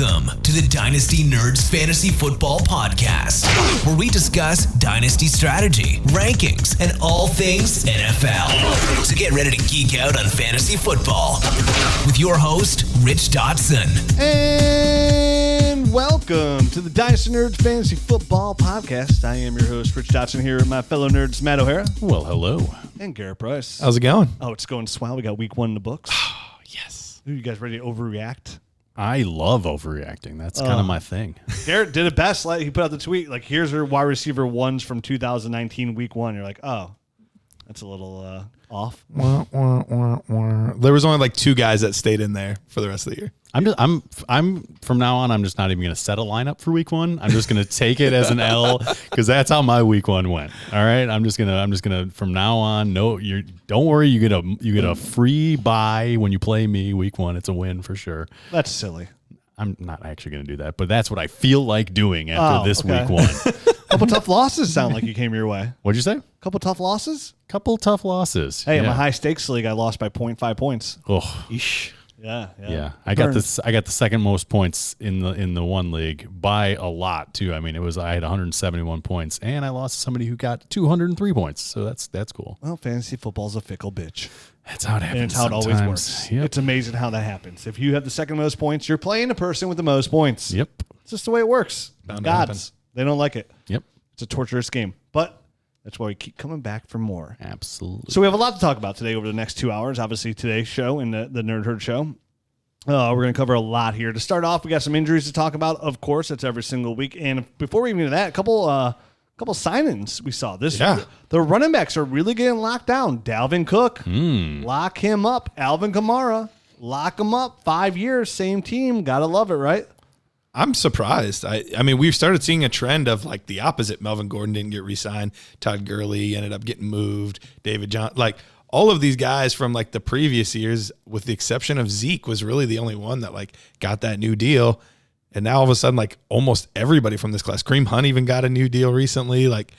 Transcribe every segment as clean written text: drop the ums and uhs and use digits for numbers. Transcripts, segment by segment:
Welcome to the Dynasty Nerds Fantasy Football Podcast, where we discuss Dynasty strategy, rankings, and all things NFL. So get ready to geek out on fantasy football with your host, Rich Dotson. And welcome to the Dynasty Nerds Fantasy Football Podcast. I am your host, Rich Dotson, here with my fellow nerds, Matt O'Hara. Well, hello. And Garrett Price. How's it going? Oh, it's going swell. We got week one in the books. Yes. Are you guys ready to overreact? I love overreacting. That's kind of my thing. Garrett did it best. He put out the tweet, like, here's her wide receiver ones from 2019 week one. You're like, oh, that's a little off. There was only like two guys that stayed in there for the rest of the year. I'm from now on, I'm just not even going to set a lineup for week one. I'm just going to take it as an L because that's how my week one went. All right. I'm just gonna from now on. No, don't worry. You get a free bye when you play me week one. It's a win for sure. That's silly. I'm not actually going to do that, but that's what I feel like doing after this week one. Couple tough losses sound like you came your way. What'd you say? Couple tough losses? Couple tough losses. Hey, yeah. in my high stakes league, I lost by 0.5 points. Oh, Eesh. Yeah. I got the second most points in the one league by a lot too. I mean, I had 171 points, and I lost to somebody who got 203 points. So that's cool. Well, fantasy football's a fickle bitch. That's how it happens. And it's how it always sometimes. works. Yep. It's amazing how that happens. If you have the second most points, you're playing the person with the most points. Yep. It's just the way it works. Bound to happen. Gods. They don't like it. Yep. It's a torturous game. But that's why we keep coming back for more. Absolutely. So we have a lot to talk about today over the next 2 hours. Obviously, today's show and the Nerd Herd show. We're going to cover a lot here. To start off, we got some injuries to talk about. Of course, that's every single week. And before we even get to that, a couple signings we saw this. Yeah. The running backs are really getting locked down. Dalvin Cook, lock him up. Alvin Kamara, lock him up. 5 years, same team. Gotta love it, right? I'm surprised. I mean, we've started seeing a trend of like the opposite. Melvin Gordon didn't get re-signed. Todd Gurley ended up getting moved. David John, like all of these guys from like the previous years, with the exception of Zeke, was really the only one that like got that new deal. And now all of a sudden, like almost everybody from this class, Kareem Hunt even got a new deal recently. Like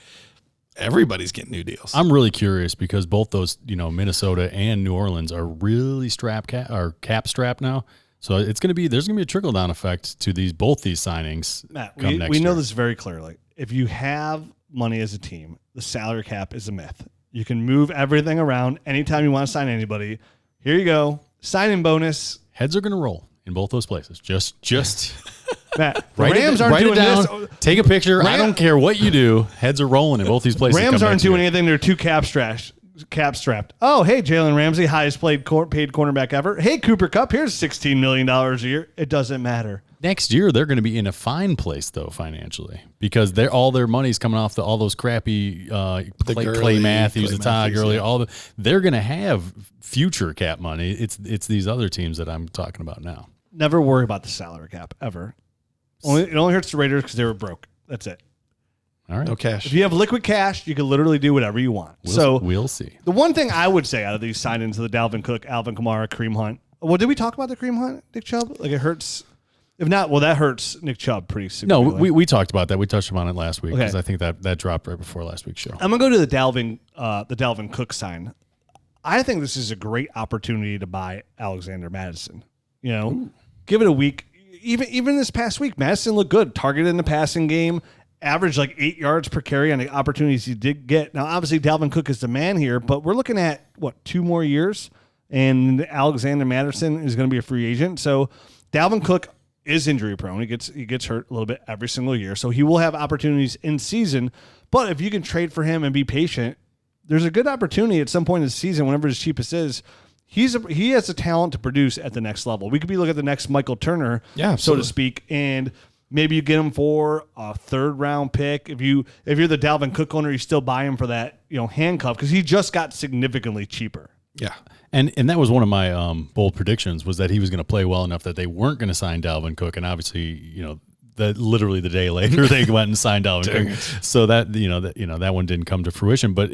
everybody's getting new deals. I'm really curious because both those, Minnesota and New Orleans are really cap strapped now. So there's going to be a trickle down effect to both these signings. Matt, come next we know year. this very clearly. If you have money as a team, the salary cap is a myth. You can move everything around anytime you want to sign anybody. Here you go. Signing bonus. Heads are going to roll in both those places. Just Matt, the write Rams it, aren't write doing it down. this. Take a picture. I don't care what you do. Heads are rolling in both these places. Rams come aren't next doing year. anything. They're too cap strapped. Oh, hey, Jalen Ramsey, highest paid cornerback ever. Hey, Cooper Kupp, here's $16 million a year. It doesn't matter. Next year, they're going to be in a fine place, though, financially, because all their money's coming off all those crappy Clay Matthews, the Todd Gurley. Yeah. They're going to have future cap money. It's these other teams that I'm talking about now. Never worry about the salary cap, ever. It only hurts the Raiders because they were broke. That's it. All right. No cash. If you have liquid cash, you can literally do whatever you want. We'll see. The one thing I would say out of these signings of the Dalvin Cook, Alvin Kamara, Kareem Hunt. Well, did we talk about the Kareem Hunt, Nick Chubb? Like, it hurts. If not, well, that hurts Nick Chubb pretty No, significantly. we talked about that. We touched upon it last week Okay. because I think that dropped right before last week's show. I'm gonna go to the Dalvin Cook sign. I think this is a great opportunity to buy Alexander Madison. Give it a week. Even this past week, Madison looked good. Targeted in the passing game, averaged like 8 yards per carry on the opportunities he did get. Now, obviously, Dalvin Cook is the man here, but we're looking at 2 more years, and Alexander Madison is going to be a free agent. So Dalvin Cook is injury prone. He gets hurt a little bit every single year, so he will have opportunities in season. But if you can trade for him and be patient, there's a good opportunity at some point in the season, whenever his cheapest is. He has the talent to produce at the next level. We could be looking at the next Michael Turner, so to speak, and maybe you get him for a 3rd round pick. If you're the Dalvin Cook owner, you still buy him for that handcuff because he just got significantly cheaper. Yeah. And that was one of my bold predictions, was that he was going to play well enough that they weren't going to sign Dalvin Cook, and obviously literally the day later they went and signed Dalvin Cook. So that one didn't come to fruition, but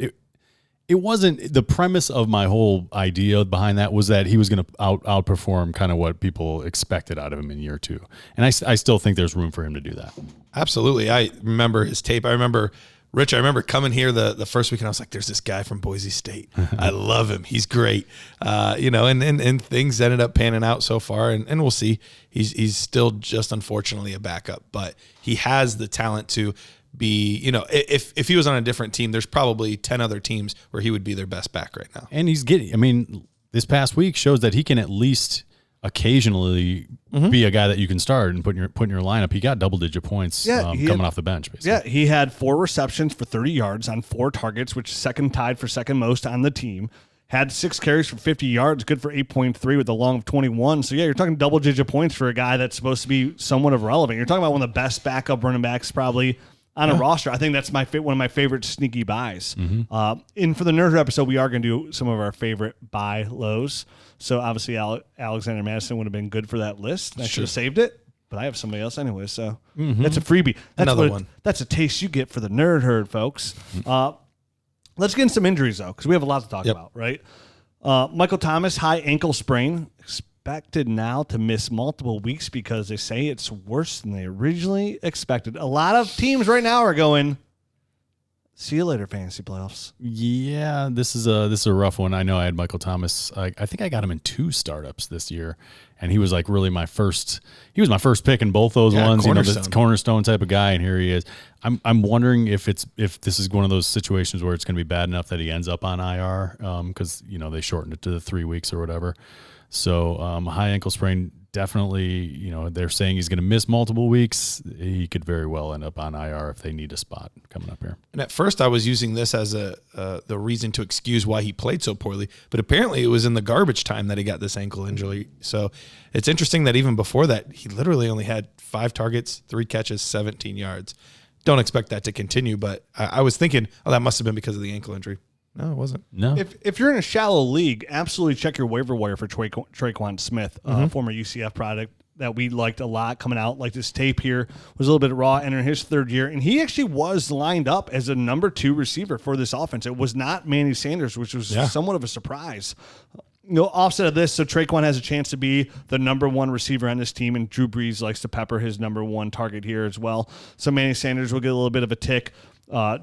it wasn't the premise of my whole idea behind that was that he was going to outperform kind of what people expected out of him in year 2. And I still think there's room for him to do that. Absolutely. I remember his tape. I remember Rich, I remember coming here the first week, and I was like, there's this guy from Boise State. I love him. He's great. And things ended up panning out so far, and we'll see. He's still just unfortunately a backup, but he has the talent to be, if he was on a different team, there's probably 10 other teams where he would be their best back right now. And this past week shows that he can at least occasionally be a guy that you can start and put in your lineup. He got double-digit points coming off the bench, basically. Yeah, he had 4 receptions for 30 yards on 4 targets, which is tied for second most on the team. Had 6 carries for 50 yards, good for 8.3 with a long of 21. So, yeah, you're talking double-digit points for a guy that's supposed to be somewhat of relevant. You're talking about one of the best backup running backs probably on a roster. I think that's one of my favorite sneaky buys. And for the Nerd episode, we are going to do some of our favorite buy lows. So obviously Alexander Mattison would have been good for that list. I should have saved it, but I have somebody else anyway. So that's a freebie. That's another one. That's a taste you get for the Nerd Herd, folks. Let's get into some injuries though, because we have a lot to talk about, right? Michael Thomas, high ankle sprain, expected now to miss multiple weeks because they say it's worse than they originally expected. A lot of teams right now are going, see you later, fantasy playoffs. Yeah, this is a rough one. I know I had Michael Thomas. I think I got him in 2 startups this year, and he was like really my first. He was my first pick in both those ones. This cornerstone type of guy, and here he is. I'm wondering if this is one of those situations where it's going to be bad enough that he ends up on IR because they shortened it to the 3 weeks or whatever. So high ankle sprain. Definitely, they're saying he's going to miss multiple weeks. He could very well end up on IR if they need a spot coming up here. And at first I was using this as the reason to excuse why he played so poorly, but apparently it was in the garbage time that he got this ankle injury. So it's interesting that even before that, he literally only had 5 targets, 3 catches, 17 yards. Don't expect that to continue, but I was thinking, that must have been because of the ankle injury. No, it wasn't. No. If you're in a shallow league, absolutely check your waiver wire for Traquan Smith, former UCF product that we liked a lot coming out. Like this tape here was a little bit raw, entering his 3rd year, and he actually was lined up as a number 2 receiver for this offense. It was not Manny Sanders, which was somewhat of a surprise. Offset of this, so Traquan has a chance to be the number 1 receiver on this team, and Drew Brees likes to pepper his number 1 target here as well. So Manny Sanders will get a little bit of a tick.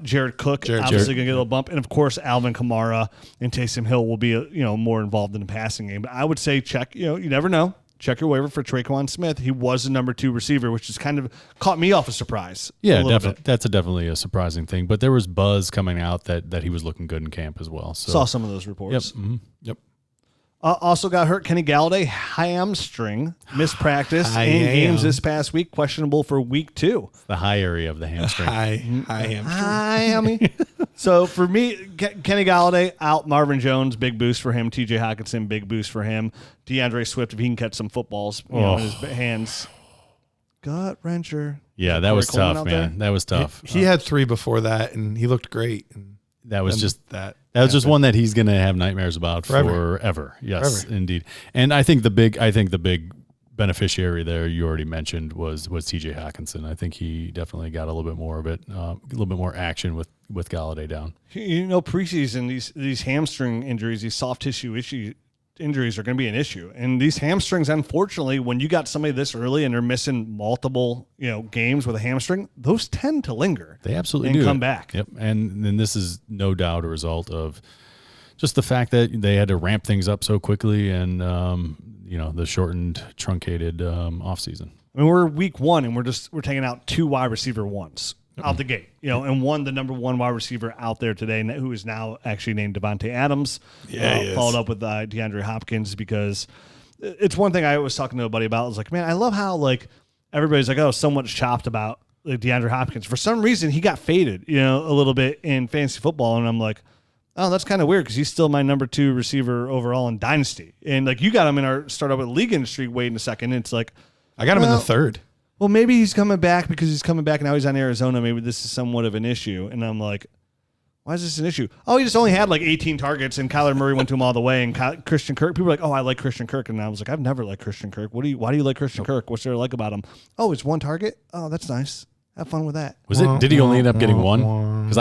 Jared Cook obviously going to get a little bump, and of course Alvin Kamara and Taysom Hill will be more involved in the passing game. But I would say check. You never know. Check your waiver for Traquan Smith. He was the number 2 receiver, which has kind of caught me off a surprise. Yeah, that's definitely a surprising thing. But there was buzz coming out that he was looking good in camp as well. So saw some of those reports. Yep. Also got hurt. Kenny Galladay, hamstring, missed practice in games this past week, questionable for week 2. The high area of the hamstring. High hamstring. So for me, Kenny Galladay out, Marvin Jones, big boost for him. TJ Hockenson, big boost for him. DeAndre Swift, if he can catch some footballs in his hands. Gut wrencher. Yeah, that was tough, man. That was tough. He had 3 before that, and he looked great. And that was just that. That was just one that he's going to have nightmares about forever. Yes, indeed. And I think the big beneficiary there you already mentioned was TJ Hockenson. I think he definitely got a little bit more of it, a little bit more action with Galladay down. Preseason these hamstring injuries, these soft tissue injuries are going to be an issue. And these hamstrings, unfortunately, when you got somebody this early and they're missing multiple, games with a hamstring, those tend to linger. They absolutely do. And come back. Yep. And then this is no doubt a result of just the fact that they had to ramp things up so quickly and, the shortened, truncated offseason. I mean, we're week 1 and we're taking out 2 wide receiver ones out the gate, and the number 1 wide receiver out there today, who is now actually named Devontae Adams. Followed up with DeAndre Hopkins, because it's one thing I was talking to a buddy about. I was like, man, I love how everybody's like, so much chopped about DeAndre Hopkins. For some reason, he got faded, a little bit in fantasy football, and I'm like, oh, that's kind of weird because he's still my number 2 receiver overall in Dynasty. And you got him in our startup with league industry. Wait a second, it's like I got him in the 3rd. Well, maybe he's coming back because he's coming back now. He's on Arizona. Maybe this is somewhat of an issue. And I'm like, why is this an issue? Oh, he just only had 18 targets, and Kyler Murray went to him all the way. And Christian Kirk, people were like, oh, I like Christian Kirk. And I was like, I've never liked Christian Kirk. Why do you like Christian Kirk? What's there to like about him? Oh, it's 1 target? Oh, that's nice. Have fun with that. Did he only end up getting 1? Because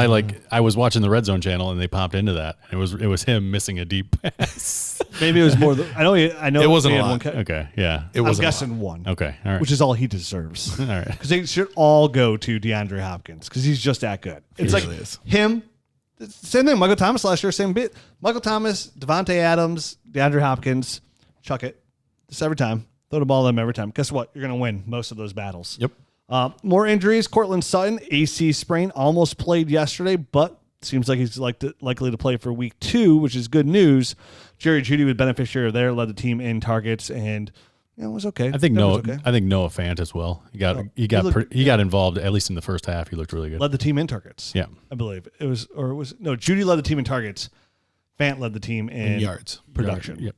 I was watching the Red Zone channel and they popped into that. And it was him missing a deep pass. Maybe it was more. I know. It wasn't he a had lot. one Okay, yeah. It I'm wasn't guessing one. Okay, all right. Which is all he deserves. All right. Because they should all go to DeAndre Hopkins because he's just that good. It's like really is. him. Same thing. Michael Thomas last year, same bit. Michael Thomas, Devontae Adams, DeAndre Hopkins. Chuck it. Just every time. Throw the ball at them every time. Guess what? You're going to win most of those battles. Yep. More injuries. Cortland Sutton, AC sprain, almost played yesterday, but seems like he's likely to play for week 2, which is good news. Jerry Jeudy was beneficiary there, led the team in targets, and it was okay. I think That Noah. was okay. I think Noah Fant as well. He got involved at least in the first half. He looked really good. Led the team in targets. Yeah, I believe Jeudy led the team in targets. Fant led the team in yards production. Yep.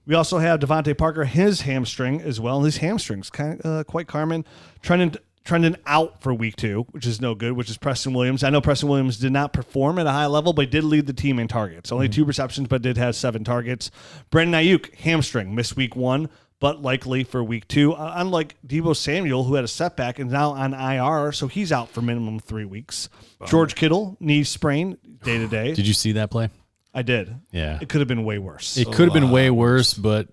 We also have Devontae Parker, his hamstring as well. His hamstring's quite common. Trending out for week 2, which is no good, which is Preston Williams. I know Preston Williams did not perform at a high level, but did lead the team in targets. Only 2 receptions, but did have 7 targets. Brandon Ayuk, hamstring, missed week 1, but likely for week 2. Unlike Deebo Samuel, who had a setback and now on IR, so he's out for minimum 3 weeks. George Kittle, knee sprain, day to day. Did you see that play? I did. Yeah. It could have been way worse. It could have been way worse, but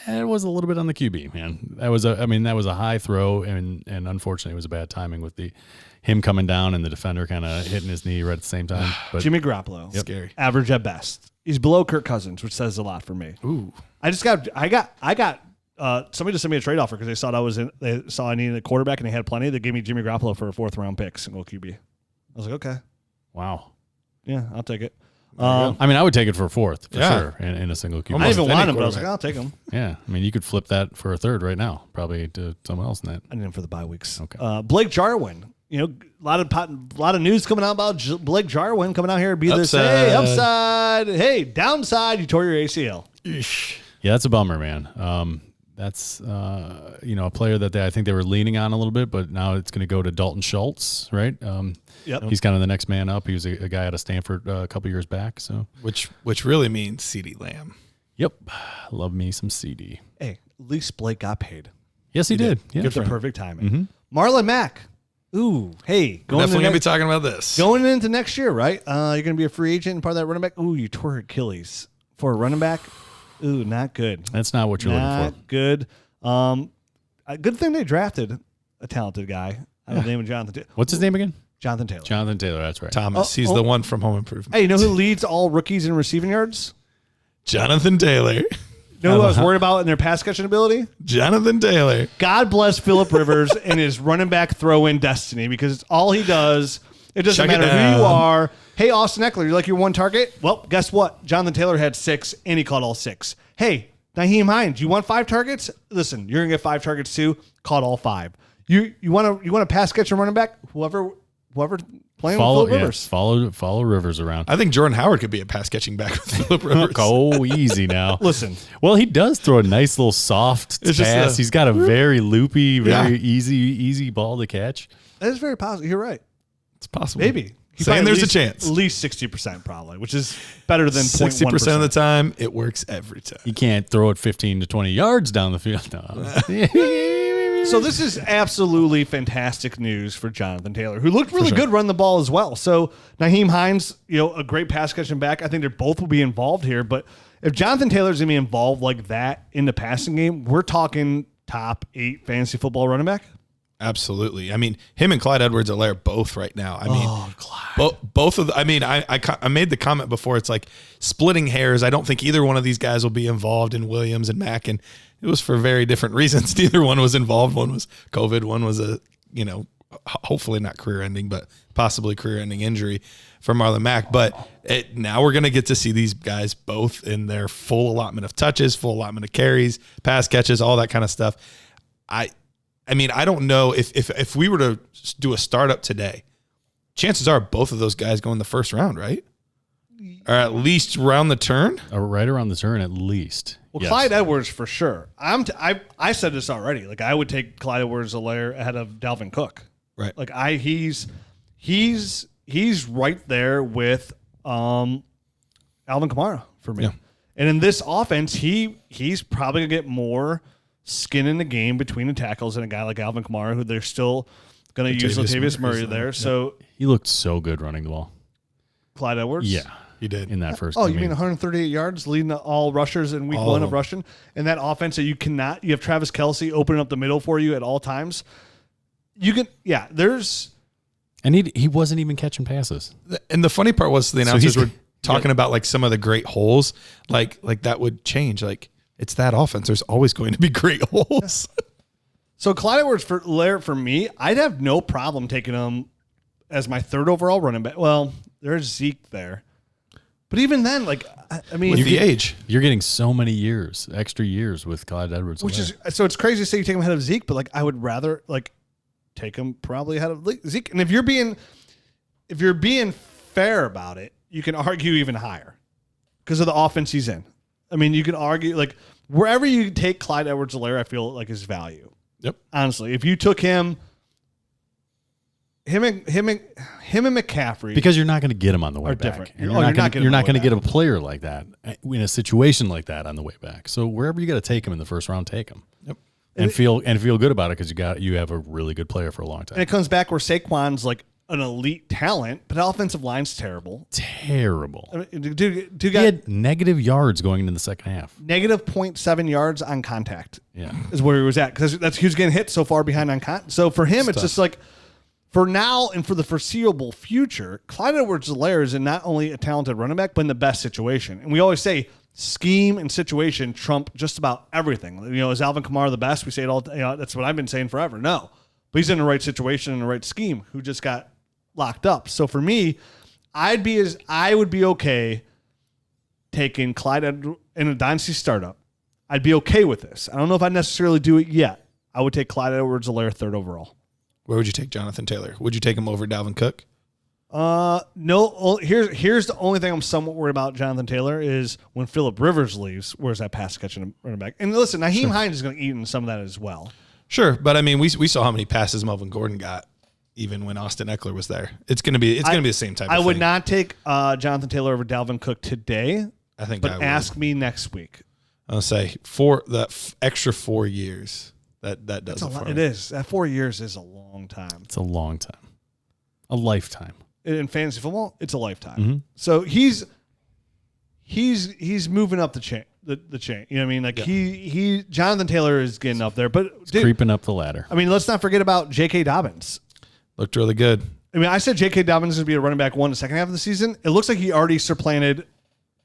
it was a little bit on the QB, man. That was a high throw, and unfortunately, it was a bad timing with him coming down and the defender kind of hitting his knee right at the same time. But Jimmy Garoppolo, Scary. average at best. He's below Kirk Cousins, which says a lot for me. Ooh. I got somebody to send me a trade offer because they saw I needed a quarterback and they had plenty. They gave me Jimmy Garoppolo for a 4th round pick, single QB. I was like, okay, wow. yeah, I'll take it. I mean, I would take it for a 4th for Yeah. sure in a single QB. I didn't even any want him, but I was like, quarterback. I'll take him. Yeah, I mean, you could flip that for a 3rd right now, probably to someone else in that. I need him for the bye weeks. Okay. Blake Jarwin. A lot of news coming out about Blake Jarwin coming out here and be this, hey, upside, hey, downside, you tore your ACL. Yeah, that's a bummer, man. That's a player that I think they were leaning on a little bit, but now it's going to go to Dalton Schultz, right? Yep. He's kind of the next man up. He was a guy out of Stanford a couple years back. So, Which really means CeeDee Lamb. yep, love me some CD. Hey, at least Blake got paid. Yes, he did. Yeah, Get the perfect timing. Marlon Mack. Ooh, hey, Definitely going to be talking about this. going into next year, right? You're going to be a free agent and part of that running back. Ooh, you tore Achilles for a running back. Ooh, not good. That's not what you're looking Not for. good. A good thing they drafted a talented guy. I don't know the name of Jonathan. What's his name again? Jonathan Taylor. Jonathan Taylor. That's right. Thomas. He's the one from Home Improvement. Hey, you know who leads all rookies in receiving yards? Jonathan Taylor. You know who I was worried about in their pass catching ability? Jonathan Taylor. God bless Phillip Rivers and his running back throw-in destiny because it's all he does. It doesn't Check it matter who you down. are. Hey, Austin Eckler, you like your one target? Well, guess what? Jonathan Taylor had 6, and he caught all 6. Hey, Nyheim Hines, you want 5 targets? Listen, you're gonna get 5 targets too. Caught all 5. You want to pass catch and running back? Whoever playing with Phillip Rivers. Follow Rivers around. I think Jordan Howard could be a pass catching back with Phillip Rivers. Oh, easy now. Listen, Well, he does throw a nice little soft It's just pass. a- He's got a very loopy, very easy ball to catch. that is very positive. You're right. It's possible. Maybe. He Saying probably there's a at chance. least 60% probably, which is better than 60% of the 0.1%. time, it works every time. You can't throw it 15 to 20 yards down the field. No. So this is absolutely fantastic news for Jonathan Taylor, who looked really good running the ball as well. So Nyheim Hines, a great pass catching back. I think they both will be involved here. But if Jonathan Taylor's going to be involved like that in the passing game, we're talking top 8 fantasy football running back. Absolutely. I mean, him and Clyde Edwards-Helaire both right now. I mean, both of the, I mean, I made the comment before. It's like splitting hairs. I don't think either one of these guys will be involved in Williams and Mack, and it was for very different reasons. Neither one was involved. One was COVID. One was a, hopefully not career-ending, but possibly career-ending injury for Marlon Mack. But now we're going to get to see these guys both in their full allotment of touches, full allotment of carries, pass catches, all that kind of stuff. I mean, I don't know if we were to do a startup today, chances are both of those guys go in the first round, right? Or at least round the turn. Right around the turn, at least. Well, Yes. Clyde Edwards for sure. I said this already. Like I would take Clyde Edwards-Helaire ahead of Dalvin Cook. Right. Like he's right there with Alvin Kamara for me. Yeah. And in this offense, he's probably gonna get more skin in the game between the tackles than a guy like Alvin Kamara, who they're still gonna use Latavius Murray there. So He looked so good running the ball. Clyde Edwards. Yeah. He did. in that first Oh, game. you mean 138 yards, leading all rushers in week one of rushing? And that offense that you have Travis Kelce opening up the middle for you at all times. And he wasn't even catching passes. And the funny part was the announcers were talking about like some of the great holes, like that would change. Like it's that offense. There's always going to be great holes. So Clyde Edwards-Helaire for me, I'd have no problem taking him as my third overall running back. Well, there's Zeke there. But even then, like, I mean, with the age, you're getting so many extra years with Clyde Edwards-Helaire. So it's crazy to say you take him ahead of Zeke, but like I would rather like take him probably ahead of Zeke. And if you're being fair about it, you can argue even higher because of the offense he's in. I mean, you can argue like wherever you take Clyde Edwards-Helaire, I feel like his value. Yep. Honestly, if you took him and McCaffrey, because you're not going to get him on the way back. Different. And you're not going to get a player like that in a situation like that on the way back. So wherever you got to take him in the first round, take him. Yep. And feel good about it because you have a really good player for a long time. And it comes back where Saquon's like an elite talent, but the offensive line's terrible. Terrible. I mean, dude He had negative yards going into the second half. Negative 0.7 yards on contact. Yeah, is where he was at because he was getting hit so far behind on contact. So for him, it's just like for now and for the foreseeable future, Clyde Edwards-Helaire is not only a talented running back, but in the best situation. And we always say scheme and situation trump just about everything. You know, is Alvin Kamara the best? We say it all. You know, that's what I've been saying forever. No, but he's in the right situation and the right scheme. Who just got locked up? So for me, I would be okay taking Clyde in a dynasty startup. I'd be okay with this. I don't know if I'd necessarily do it yet. I would take Clyde Edwards-Helaire third overall. Where would you take Jonathan Taylor? Would you take him over Dalvin Cook? No. Here's the only thing I'm somewhat worried about Jonathan Taylor is when Phillip Rivers leaves, where's that pass catching running back? And listen, Nyheim Hines is going to eat in some of that as well. Sure, but I mean, we saw how many passes Melvin Gordon got even when Austin Eckler was there. It's going to be the same type of thing. I would not take Jonathan Taylor over Dalvin Cook today. I think, but ask me next week. I'll say for the extra 4 years. That does it for me. It is. That 4 years is a long time. It's a long time. A lifetime. In fantasy football, it's a lifetime. Mm-hmm. So he's moving up the chain. The chain. You know what I mean? Like Jonathan Taylor is getting up there, but creeping up the ladder. I mean, let's not forget about J.K. Dobbins. Looked really good. I mean, I said J.K. Dobbins is going to be a running back one the second half of the season. It looks like he already supplanted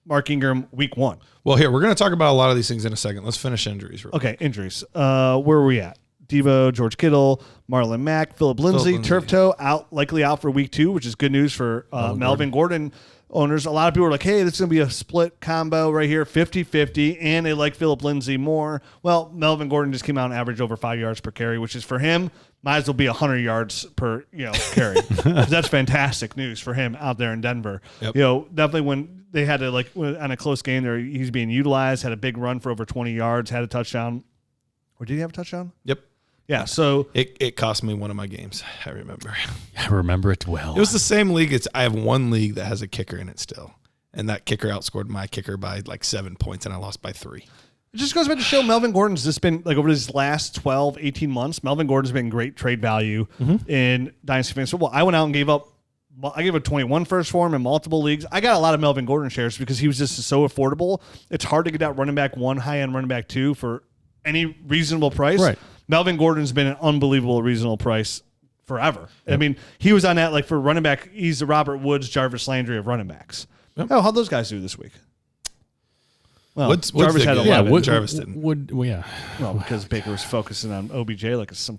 Mark Ingram week one. Well, here, we're going to talk about a lot of these things in a second. Let's finish injuries. Okay, injuries. Where are we at? Devo, George Kittle, Marlon Mack, Phillip Lindsay, turf toe, likely out for week 2, which is good news for Melvin Gordon owners. A lot of people are like, hey, this is going to be a split combo right here, 50-50, and they like Phillip Lindsay more. Well, Melvin Gordon just came out and averaged over 5 yards per carry, which is for him, might as well be 100 yards per carry. That's fantastic news for him out there in Denver. Yep. Definitely when they had to, on a close game there, he's being utilized, had a big run for over 20 yards, had a touchdown. Or did he have a touchdown? Yep. Yeah, so it cost me one of my games. I remember. I remember it well. It was the same league. I have one league that has a kicker in it still, and that kicker outscored my kicker by 7 points, and I lost by 3. It just goes back to show Melvin Gordon's just been over his last 12, 18 months. Melvin Gordon's been great trade value in Dynasty Fantasy Football. I went out and gave up 21 first for him in multiple leagues. I got a lot of Melvin Gordon shares because he was just so affordable. It's hard to get that running back 1, high end running back 2 for any reasonable price. Right. Melvin Gordon's been an unbelievable reasonable price forever. Yep. I mean, he was on that for running back. He's the Robert Woods, Jarvis Landry of running backs. Yep. How'd those guys do this week? Well, Jarvis had 11. Jarvis didn't. Well, because Baker was focusing on OBJ like some.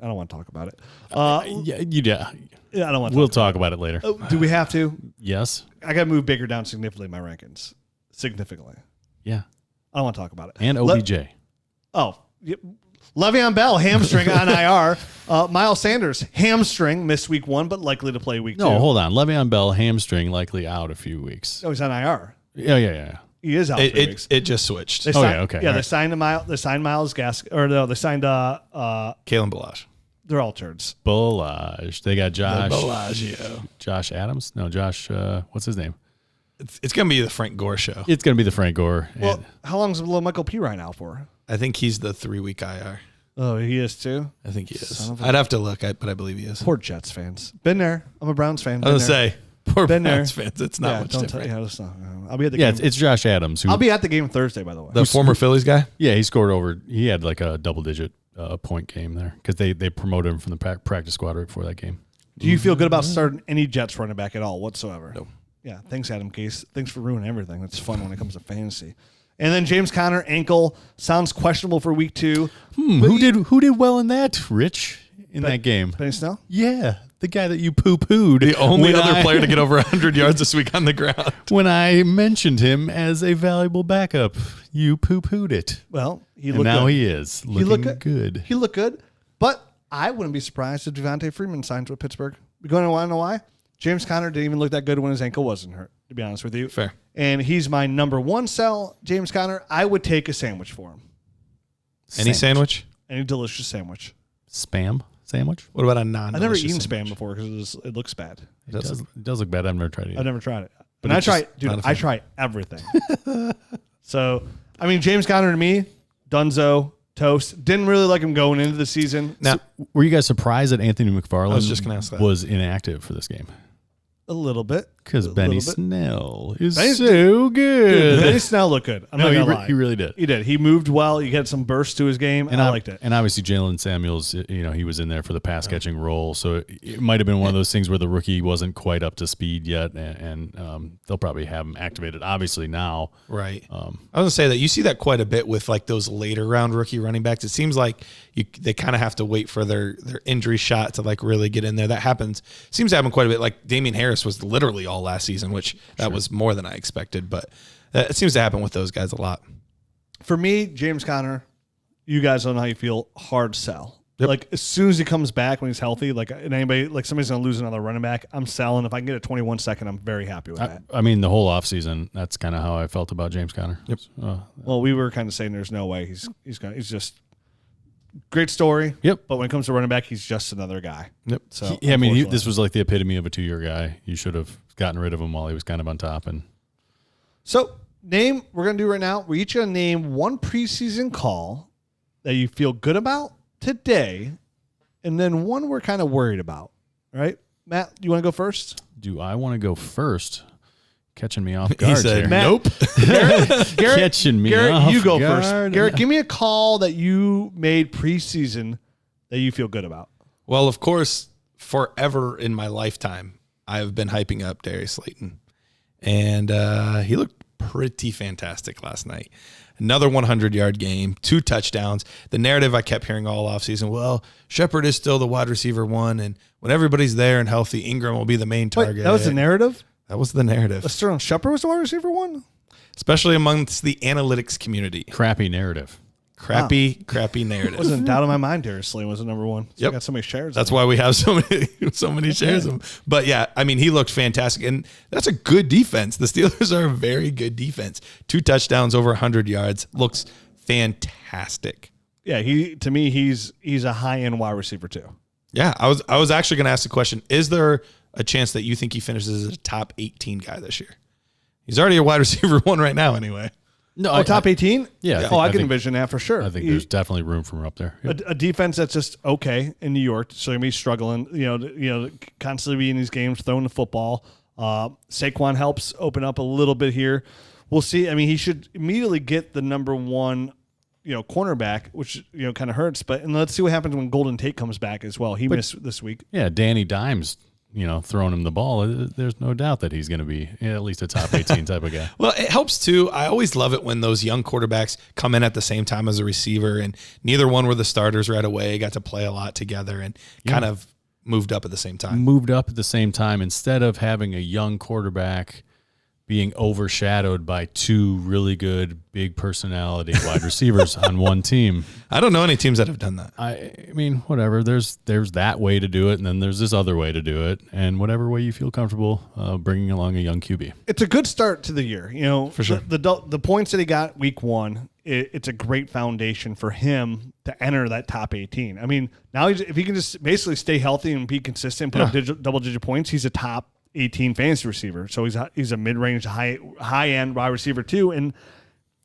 I don't want to talk about it. Yeah, I don't want. We'll talk about it later. Do we have to? Yes. I got to move Baker down significantly in my rankings. Significantly. Yeah. I don't want to talk about it. And OBJ. Le'Veon Bell, hamstring on IR. Miles Sanders, hamstring, missed week 1, but likely to play week 2. No, hold on. Le'Veon Bell, hamstring, likely out a few weeks. Oh, he's on IR. Yeah. He is out 3 weeks. It just switched. Okay. Yeah, they signed Miles Gaskin. Or no, they signed Kalen Balazs. They're all turds. Balazs. They got Josh. Bellagio. Josh Adams? No, Josh, what's his name? It's going to be the Frank Gore show. It's going to be the Frank Gore. Well, how long is little Michael P. Ryan out for? I think he's the 3-week IR. Oh, he is too? I think he is. I'd have to look, but I believe he is. Poor Jets fans. Been there. I'm a Browns fan. I was going to say, Poor Been there. Browns fans. It's not much different. I'll be at the Yeah, game. it's Josh Adams. I'll be at the game Thursday, by the way. The former Phillies guy? Yeah, he scored over. He had like a double-digit point game there because they promoted him from the practice squad right before that game. Do you feel good about starting any Jets running back at all whatsoever? No. Yeah, thanks, Adam Case. Thanks for ruining everything. That's fun when it comes to fantasy. And then James Conner, ankle, sounds questionable for week 2. Who did well in that, Rich, in that game? Benny Snell? Yeah, the guy that you poo-pooed. The only other player to get over 100 yards this week on the ground. When I mentioned him as a valuable backup, you poo-pooed it. Well, he And looked now good. he is looking good. He looked good, but I wouldn't be surprised if Devontae Freeman signs with Pittsburgh. You're going to want to know why? James Conner didn't even look that good when his ankle wasn't hurt, to be honest with you. Fair. And he's my number 1 sell, James Conner. I would take a sandwich for him. Any sandwich? Any delicious sandwich. Spam sandwich? What about a non? I've never eaten spam before because it looks bad. It does look bad. I've never tried it. I've never tried it. But And I it's try, just dude, not a I fan. try everything. So, I mean, James Conner to me, Dunzo, toast. Didn't really like him going into the season. Now, Were you guys surprised that Anthony McFarland was just gonna ask that. was inactive for this game? A little bit. Because A Benny little bit. Snell is Benny- so good. Dude, Benny Snell looked good. I'm No, not he gonna re- lie. he really did. He did. He moved well. He had some burst to his game, and I liked it. And obviously Jalen Samuels, he was in there for the pass catching role. So it might have been one of those things where the rookie wasn't quite up to speed yet, and they'll probably have him activated. Obviously now, right. I was gonna say that you see that quite a bit with like those later round rookie running backs. It seems like they kind of have to wait for their injury shot to like really get in there. That happens. Seems to happen quite a bit. Like Damian Harris was literally all last season, which that was more than I expected. But it seems to happen with those guys a lot. For me, James Conner, you guys don't know how you feel. Hard sell. Yep. Like as soon as he comes back when he's healthy, like and anybody like somebody's gonna lose another running back, I'm selling. If I can get a 21 second, I'm very happy with that. I mean, the whole offseason, that's kind of how I felt about James Conner. Yep. Well, we were kind of saying there's no way he's just great story. Yep. But when it comes to running back, he's just another guy. Yep. So Yeah, I mean, unfortunately. this was like the epitome of a 2-year guy. You should have gotten rid of him while he was kind of on top. And So we're gonna do right now. We're each gonna name one preseason call that you feel good about today, and then one we're kind of worried about. All right, Matt, you want to go first? do I want to go first? Catching me off guard. He said, here. Matt- "Nope." Garrett, Catching me Garrett, off you go guard. first. Garrett, give me a call that you made preseason that you feel good about. Well, of course, forever in my lifetime, I have been hyping up Darius Slayton, and he looked pretty fantastic last night. Another 100-yard game, 2 touchdowns. The narrative I kept hearing all offseason, well, Shepard is still the wide receiver 1, and when everybody's there and healthy, Ingram will be the main target. Wait, that was the narrative? That was the narrative, Sterling Shepard was the wide receiver 1? especially amongst the analytics community. Crappy narrative. Crappy narrative. Wasn't a doubt in my mind Darius Slayton was the number 1. So Yep. I got so many shares. That's why we have so many shares of him. But yeah, I mean, he looked fantastic, and that's a good defense. The Steelers are a very good defense. 2 touchdowns over 100 yards. Looks fantastic. Yeah, he's a high-end wide receiver too. Yeah, I was actually going to ask the question: is there a chance that you think he finishes as a top 18 guy this year? He's already a wide receiver 1 right now, anyway. No, Top 18? Yeah, I can think- envision that for sure. I think there's definitely room for him up there. Yep. a defense that's just okay in New York, so gonna be struggling. Constantly be in these games, throwing the football. Saquon helps open up a little bit here. We'll see. I mean, he should immediately get the number 1, cornerback, which kind of hurts. And let's see what happens when Golden Tate comes back as well. He missed this week. Yeah, Danny Dimes, throwing him the ball. There's no doubt that he's going to be at least a top 18 type of guy. Well, it helps too. I always love it when those young quarterbacks come in at the same time as a receiver, and neither one were the starters right away. Got to play a lot together and kind of moved up at the same time. Moved up at the same time instead of having a young quarterback being overshadowed by 2 really good big personality wide receivers on one team. I don't know any teams that have done that. I mean, whatever. There's that way to do it, and then there's this other way to do it, and whatever way you feel comfortable bringing along a young QB. It's a good start to the year. For sure. The points that he got week 1, it's a great foundation for him to enter that top 18. I mean, now if he can just basically stay healthy and be consistent, put up double-digit points, he's a top 18 fantasy receiver. So he's a mid-range, high-end wide receiver too. And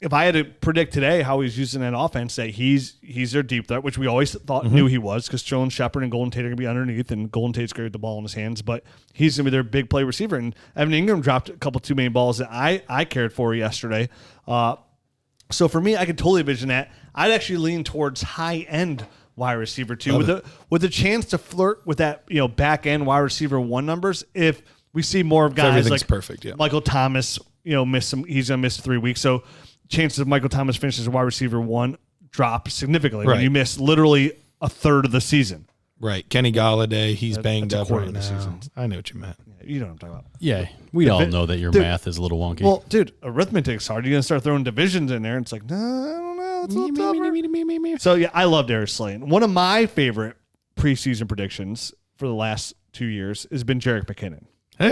if I had to predict today how he's using that offense, that he's their deep threat, which we always knew he was, because Sterling Shepard and Golden Tate are going to be underneath, and Golden Tate's great with the ball in his hands, but he's going to be their big play receiver. And Evan Ingram dropped a couple too many balls that I cared for yesterday. So for me, I could totally envision that. I'd actually lean towards high-end wide receiver too, with a chance to flirt with that back end wide receiver 1 numbers if we see more of guys like perfect. Yeah, Michael Thomas. Miss some. He's going to miss 3 weeks, so chances of Michael Thomas finishing as a wide receiver 1 drop significantly when you miss literally a third of the season. Right, Kenny Galladay, he's banged up right of now. the season. I know what you meant. Yeah, you know what I'm talking about. Yeah, we all know that your math is a little wonky. Well, dude, arithmetic's hard. You're going to start throwing divisions in there, and it's like, no, I don't know. It's a little tougher. So, yeah, I love Darius Slayton. One of my favorite preseason predictions for the last 2 years has been Jerick McKinnon. Hey,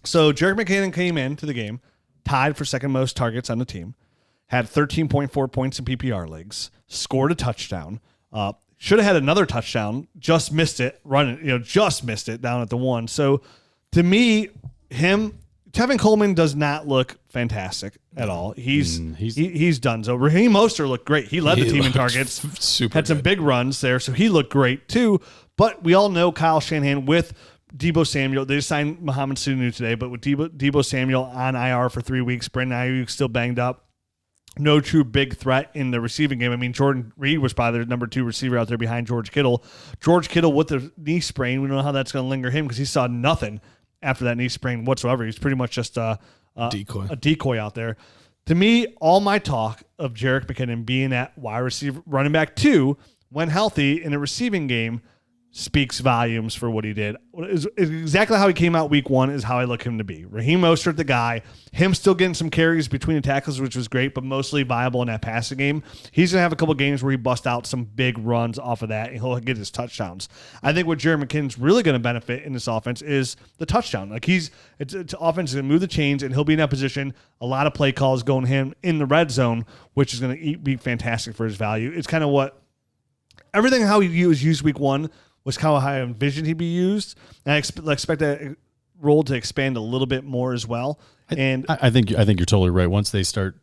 so Jerick McKinnon came into the game, tied for second most targets on the team, had 13.4 points in PPR leagues, scored a touchdown, should have had another touchdown, just missed it, just missed it down at the 1. So to me, Tevin Coleman does not look fantastic at all. He's done. So Raheem Mostert looked great. He led the team in targets, had some big runs there, so he looked great too. But we all know Kyle Shanahan with Deebo Samuel. They just signed Mohamed Sanu today, but with Deebo Samuel on IR for 3 weeks, Brandon Ayuk still banged up. No true big threat in the receiving game. I mean, Jordan Reed was probably their number 2 receiver out there behind George Kittle. George Kittle with the knee sprain, we don't know how that's going to linger him because he saw nothing after that knee sprain whatsoever. He's pretty much just a decoy out there. To me, all my talk of Jerick McKinnon being that wide receiver, running back 2, when healthy in a receiving game, speaks volumes for what he did. Is exactly how he came out week 1 is how I look him to be. Raheem Mostert, the guy, him still getting some carries between the tackles, which was great, but mostly viable in that passing game. He's going to have a couple games where he busts out some big runs off of that, and he'll get his touchdowns. I think what Jerick McKinnon's really going to benefit in this offense is the touchdown. Like it's offense is going to move the chains, and he'll be in that position. A lot of play calls going him in the red zone, which is going to be fantastic for his value. It's kind of what everything how he was used week 1 was kind of how I envisioned he'd be used. And I expect that role to expand a little bit more as well. And I think you're totally right. Once they start,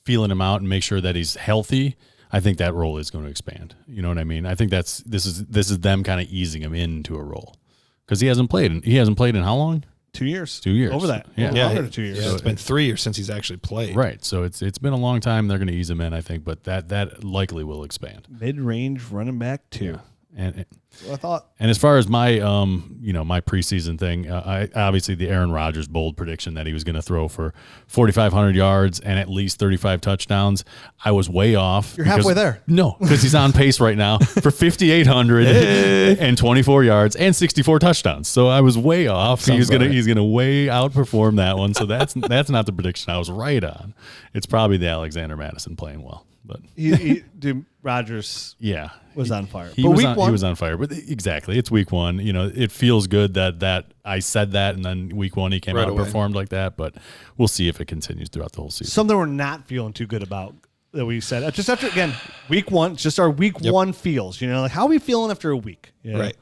feeling him out and make sure that he's healthy, I think that role is going to expand. You know what I mean? I think this is them kind of easing him into a role because he hasn't played in how long? 2 years. 2 years. Over that. Yeah. Longer than 2 years. Yeah, it's been 3 years since he's actually played. Right. So it's been a long time. They're going to ease him in, I think, but that likely will expand. Mid-range running back 2. Yeah. And that's what I thought. And as far as my my preseason thing, I obviously the Aaron Rodgers bold prediction that he was going to throw for 4,500 yards and at least 35 touchdowns, I was way off. You're halfway there. No, because he's on pace right now for 5,800 and 24 yards and 64 touchdowns. So I was way off. He's gonna way outperform that one. So that's not the prediction I was right on. It's probably the Alexander Madison playing well. But dude, Rodgers was on fire. He was on fire. But exactly, it's week 1. It feels good that I said that, and then week 1 he came out and performed like that. But we'll see if it continues throughout the whole season. Something we're not feeling too good about that we said just after again week 1, just our week 1 feels. Like how are we feeling after a week? Right.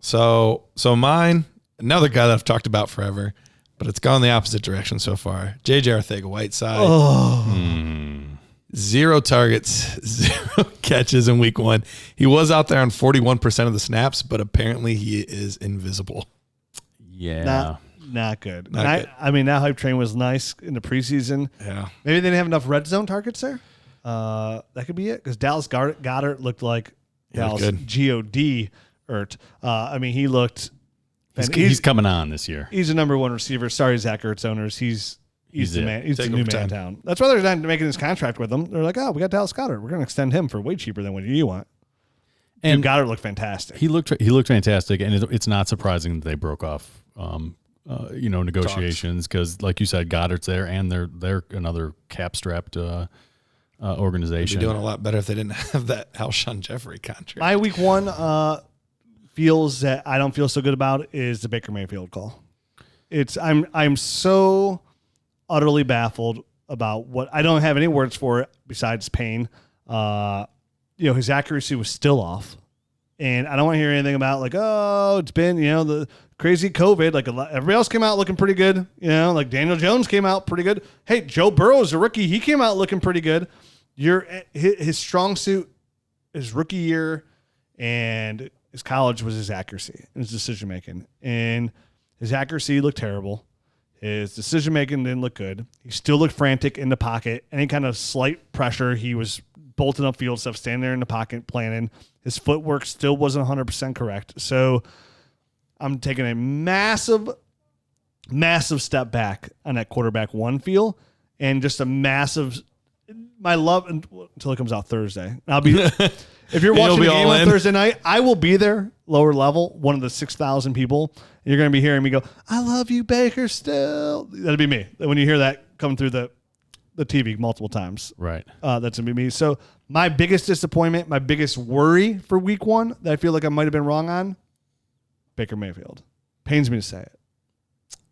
So mine, another guy that I've talked about forever, but it's gone the opposite direction so far. J.J. Arcega-Whiteside. 0 targets, 0 catches in week 1. He was out there on 41% of the snaps, but apparently he is invisible. Yeah. Not good. I mean, that hype train was nice in the preseason. Yeah. Maybe they didn't have enough red zone targets there. That could be it. Because Dallas Goddard looked like Dallas G-O-D. I mean, he looked. He's coming on this year. He's the number 1 receiver. Sorry, Zach Ertz owners. He's the man. He's the new man in town. That's why they're not making this contract with him. They're like, we got Dallas Goddard. We're going to extend him for way cheaper than what you want. And Goddard looked fantastic. He looked fantastic, and it's not surprising that they broke off, negotiations because, like you said, Goddard's there, and they're another cap-strapped organization. They'd be doing a lot better if they didn't have that Alshon Jeffrey contract. My week 1 feels that I don't feel so good about is the Baker Mayfield call. I'm so utterly baffled about what I don't have any words for it besides pain. His accuracy was still off. And I don't want to hear anything about like, oh, it's been, the crazy COVID. Like everybody else came out looking pretty good. Like Daniel Jones came out pretty good. Hey, Joe Burrow's a rookie. He came out looking pretty good. His strong suit, his rookie year, and his college was his accuracy and his decision making. And his accuracy looked terrible. His decision making didn't look good. He still looked frantic in the pocket. Any kind of slight pressure, he was bolting up field stuff, standing there in the pocket, planning. His footwork still wasn't 100% correct. So I'm taking a massive, massive step back on that quarterback one feel, and just a massive. My love until it comes out Thursday. I'll be if you're watching the game on Thursday night, I will be there, lower level, one of the 6,000 people. You're going to be hearing me go, "I love you, Baker." Still, that'll be me. When you hear that coming through the TV multiple times, right? That's gonna be me. So my biggest disappointment, my biggest worry for Week 1 that I feel like I might have been wrong on, Baker Mayfield. Pains me to say it.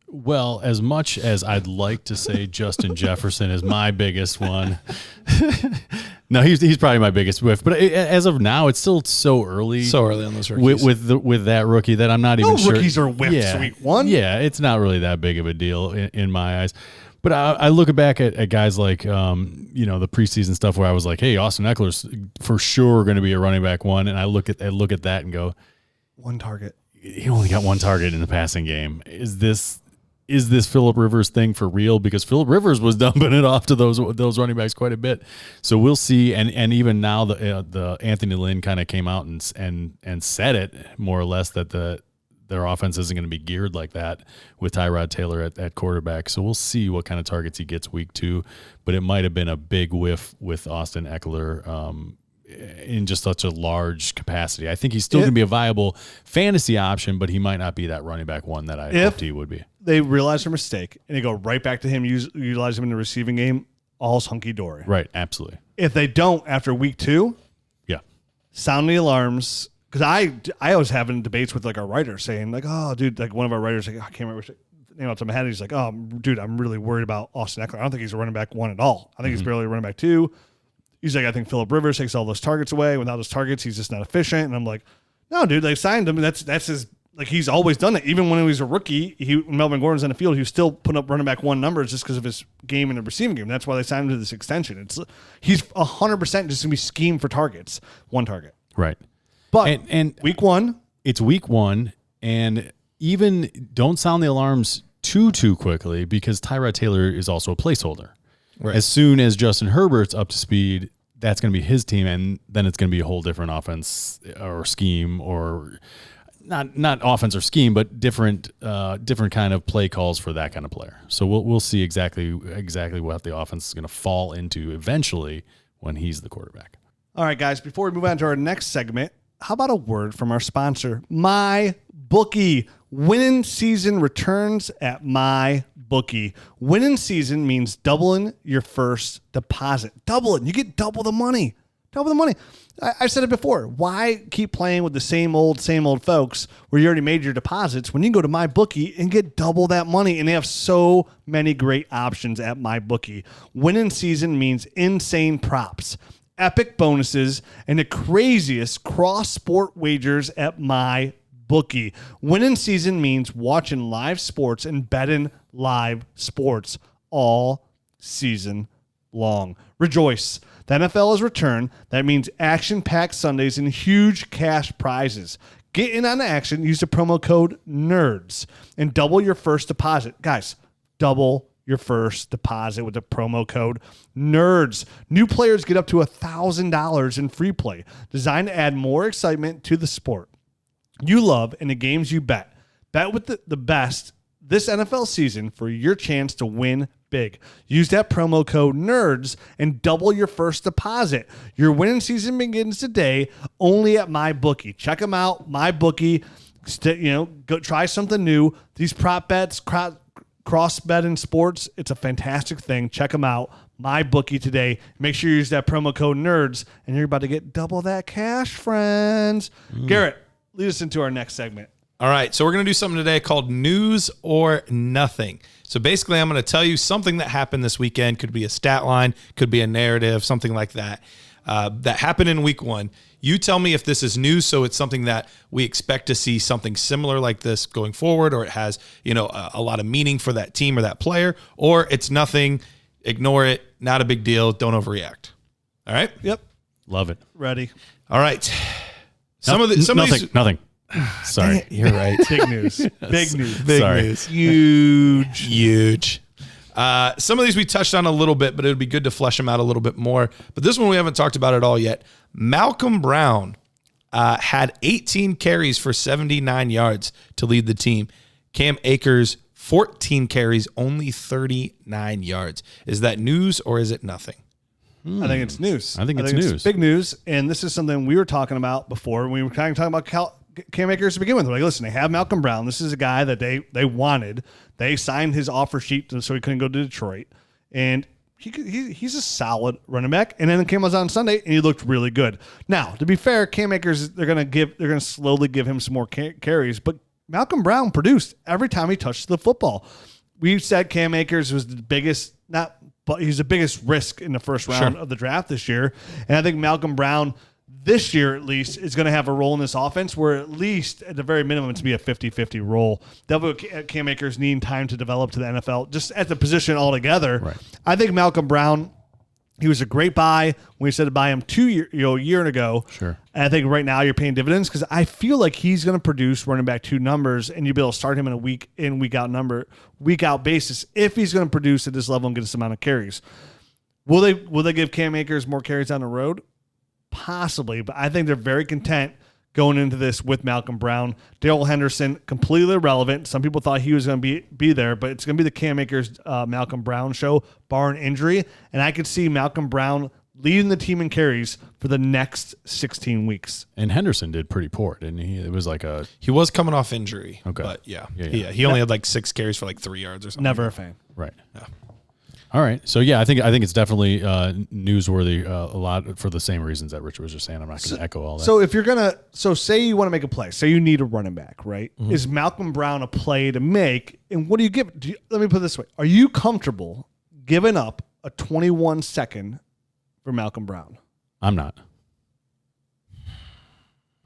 Well, as much as I'd like to say Justin Jefferson is my biggest one, no, he's probably my biggest whiff. But as of now, it's still so early on those rookies with that rookie that I'm not even sure. Rookies are whiffs Week 1. Yeah, it's not really that big of a deal in my eyes. But I look back at guys like, the preseason stuff where I was like, hey, Austin Eckler's for sure going to be a running back one. And I look at that and go, one target. He only got one target in the passing game. Is this Phillip Rivers thing for real? Because Phillip Rivers was dumping it off to those running backs quite a bit. So we'll see. And even now the Anthony Lynn kind of came out and said it more or less that their offense isn't going to be geared like that with Tyrod Taylor at quarterback. So we'll see what kind of targets he gets Week 2. But it might have been a big whiff with Austin Eckler in just such a large capacity. I think he's still going to be a viable fantasy option, but he might not be that running back one that I hoped he would be. They realize their mistake and they go right back to him, utilize him in the receiving game, all's hunky-dory. Right, absolutely. If they don't after Week 2, sound the alarms. Because I was having debates with like our writer saying like, oh, dude, like one of our writers, like, I can't remember which name off the top of my head. He's like, oh, dude, I'm really worried about Austin Eckler. I don't think he's a running back one at all. I think he's barely a running back 2. He's like, I think Phillip Rivers takes all those targets away. Without those targets, he's just not efficient. And I'm like, no, dude, they signed him. That's his, like, he's always done it. Even when he was a rookie, Melvin Gordon's on the field, he was still putting up running back 1 numbers just because of his game in the receiving game. That's why they signed him to this extension. He's 100% just going to be schemed for targets, 1 target. Right. But and Week 1. It's Week 1, and even don't sound the alarms too quickly because Tyrod Taylor is also a placeholder. Right. As soon as Justin Herbert's up to speed, that's going to be his team, and then it's going to be a whole different offense or scheme, or not offense or scheme, but different kind of play calls for that kind of player. So we'll see exactly what the offense is going to fall into eventually when he's the quarterback. All right, guys, before we move on to our next segment, how about a word from our sponsor, MyBookie? Winning season returns at MyBookie. Winning season means doubling your first deposit. Doubling. You get double the money. Double the money. I've said it before. Why keep playing with the same old folks where you already made your deposits when you can go to MyBookie and get double that money? And they have so many great options at MyBookie. Winning season means insane props, epic bonuses, and the craziest cross-sport wagers at MyBookie. Winning season means watching live sports and betting live sports all season long. Rejoice. The NFL has returned. That means action-packed Sundays and huge cash prizes. Get in on the action. Use the promo code NERDS and double your first deposit. Guys, double your first deposit with the promo code NERDS. New players get up to $1,000 in free play, designed to add more excitement to the sport you love and the games you bet. Bet with the best this NFL season for your chance to win big. Use that promo code NERDS and double your first deposit. Your winning season begins today only at MyBookie. Check them out, MyBookie. Go try something new. These prop bets, cross bet in sports, it's a fantastic thing. Check them out, MyBookie today. Make sure you use that promo code NERDS, and you're about to get double that cash, friends. Garrett, lead us into our next segment. All right, so we're going to do something today called News or Nothing. So basically, I'm going to tell you something that happened this weekend. Could be a stat line, could be a narrative, something like that. that happened in week 1. You tell me if this is news, so it's something that we expect to see something similar like this going forward, or it has, a lot of meaning for that team or that player, or it's nothing, ignore it, not a big deal, don't overreact. All right? Yep. Love it. Ready. All right. Nothing. Sorry. You're right. Big news. Big news. Big Sorry. news. Huge. Some of these we touched on a little bit, but it would be good to flesh them out a little bit more. But this one we haven't talked about at all yet. Malcolm Brown had 18 carries for 79 yards to lead the team. Cam Akers, 14 carries, only 39 yards. Is that news or is it nothing? I think it's news. I think it's news. Big news. And this is something we were talking about before. We were kind of talking about Cam Akers to begin with. We're like, listen, they have Malcolm Brown. This is a guy that they wanted. They signed his offer sheet so he couldn't go to Detroit. And he's a solid running back. And then Cam was on Sunday, and he looked really good. Now, to be fair, Cam Akers, they're gonna slowly give him some more carries. But Malcolm Brown produced every time he touched the football. We said Cam Akers was the biggest, but he's the biggest risk in the first round of the draft this year. And I think Malcolm Brown, this year at least, is going to have a role in this offense where at least at the very minimum it's going to be a 50-50 role. Cam Akers needing time to develop to the NFL just at the position altogether. Right. I think Malcolm Brown, he was a great buy when we said to buy him a year ago. Sure. And I think right now you're paying dividends because I feel like he's going to produce running back 2 numbers, and you'll be able to start him in a week in, week out basis if he's going to produce at this level and get this amount of carries. Will they give Cam Akers more carries down the road? Possibly, but I think they're very content going into this with Malcolm Brown. Darrell Henderson, completely irrelevant. Some people thought he was going to be there, but it's going to be the Cam Akers, Malcolm Brown show, barring injury. And I could see Malcolm Brown leading the team in carries for the next 16 weeks. And Henderson did pretty poor, didn't he? It was like he was coming off injury. Okay. But he only had like 6 carries for like 3 yards or something. Never a fan. right. Yeah. All right. So yeah, I think it's definitely newsworthy a lot for the same reasons that Richard was just saying. I'm not going to echo all that. So if you're say you want to make a play, say you need a running back, right? Mm-hmm. Is Malcolm Brown a play to make? And what do you give? Let me put it this way: are you comfortable giving up a 21 second for Malcolm Brown? I'm not.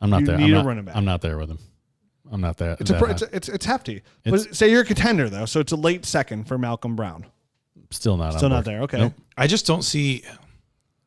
I'm not there. Need a running back. I'm not there with him. I'm not there. It's hefty. But say you're a contender though, so it's a late second for Malcolm Brown. Still not there. Okay. Nope. I just don't see.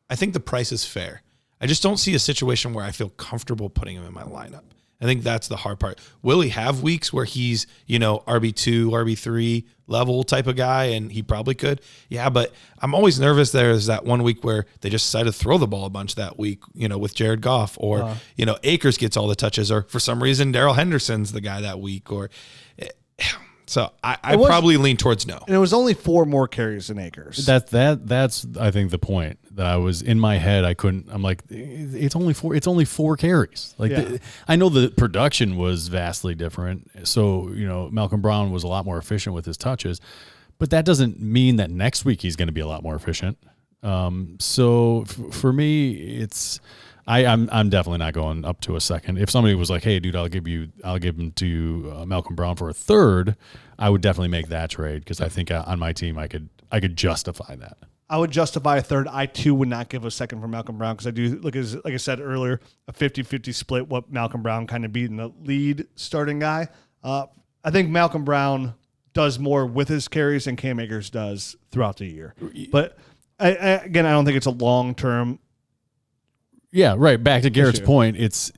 I think the price is fair. I just don't see a situation where I feel comfortable putting him in my lineup. I think that's the hard part. Will he have weeks where he's, RB2, RB3 level type of guy, and he probably could? Yeah, but I'm always nervous there's that one week where they just decide to throw the ball a bunch that week, with Jared Goff, or, Akers gets all the touches, or for some reason Darrell Henderson's the guy that week, So I probably lean towards no. And it was only 4 more carries than Akers. That's I think the point that I was in my head. I'm like, it's only 4 carries. Like I know the production was vastly different. So Malcolm Brown was a lot more efficient with his touches, but that doesn't mean that next week he's going to be a lot more efficient. So for me, it's. I'm definitely not going up to a second. If somebody was like, "Hey, dude, I'll give him to you, Malcolm Brown for a third," I would definitely make that trade because I think on my team I could justify that. I would justify a third. I too would not give a second for Malcolm Brown because I do like I said earlier, a 50-50 split. What Malcolm Brown kind of being the lead starting guy. I think Malcolm Brown does more with his carries than Cam Akers does throughout the year. But I don't think it's a long term. Yeah, right. Back to Garrett's point, it's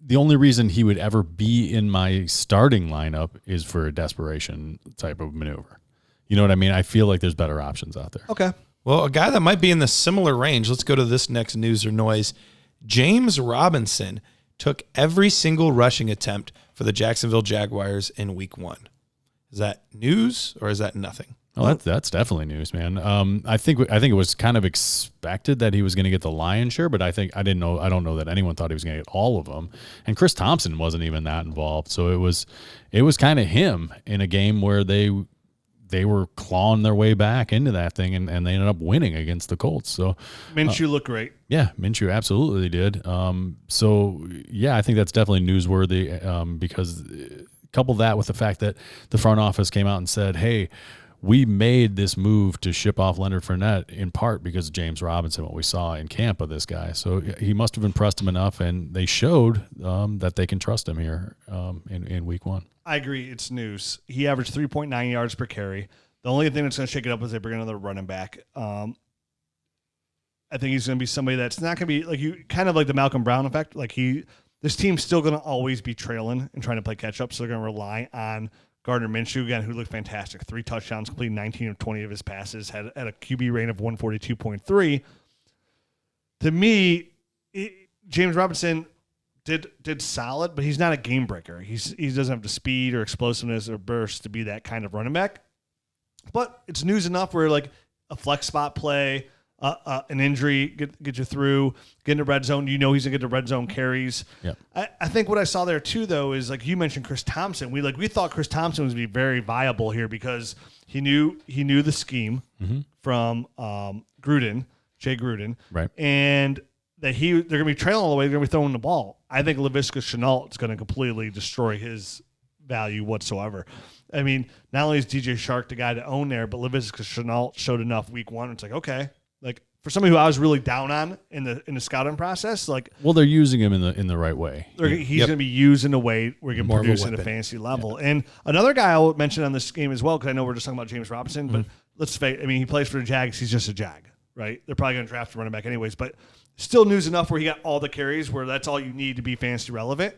the only reason he would ever be in my starting lineup is for a desperation type of maneuver. You know what I mean? I feel like there's better options out there. Okay. Well, a guy that might be in the similar range, let's go to this next news or noise. James Robinson took every single rushing attempt for the Jacksonville Jaguars in week 1. Is that news or is that nothing? Oh, that's definitely news, man. I think it was kind of expected that he was going to get the lion's share, but I don't know that anyone thought he was going to get all of them. And Chris Thompson wasn't even that involved, so it was kind of him in a game where they were clawing their way back into that thing, and they ended up winning against the Colts. So Minshew looked great. Yeah, Minshew absolutely did. So yeah, I think that's definitely newsworthy because couple that with the fact that the front office came out and said, hey, we made this move to ship off Leonard Fournette in part because of James Robinson, what we saw in camp of this guy. So he must have impressed him enough, and they showed that they can trust him here in week 1. I agree. It's news. He averaged 3.9 yards per carry. The only thing that's going to shake it up is they bring another running back. I think he's going to be somebody that's not going to be like you, kind of like the Malcolm Brown effect. Like this team's still going to always be trailing and trying to play catch up, so they're going to rely on Gardner Minshew again, who looked fantastic. 3 touchdowns, completed 19 of 20 of his passes, had a QB rating of 142.3. To me, James Robinson did solid, but he's not a game breaker. He doesn't have the speed or explosiveness or burst to be that kind of running back. But it's news enough where like a flex spot play, an injury get you through, get in the red zone. You know he's gonna get the red zone carries. Yep. I think what I saw there too, though, is like you mentioned Chris Thompson. We thought Chris Thompson was gonna be very viable here because he knew the scheme from Jay Gruden, right? And that they're gonna be trailing all the way. They're gonna be throwing the ball. I think Laviska Shenault is gonna completely destroy his value whatsoever. I mean, not only is DJ Shark the guy to own there, but Laviska Shenault showed enough week 1. It's like, okay, like for somebody who I was really down on in the scouting process, like, well, they're using him in the right way. He's going to be used in a way where he can produce at a fantasy level. Yeah. And another guy I'll mention on this game as well, because I know we're just talking about James Robinson, but let's face, I mean, he plays for the Jags. He's just a Jag, right? They're probably going to draft a running back anyways, but still news enough where he got all the carries where that's all you need to be fantasy relevant.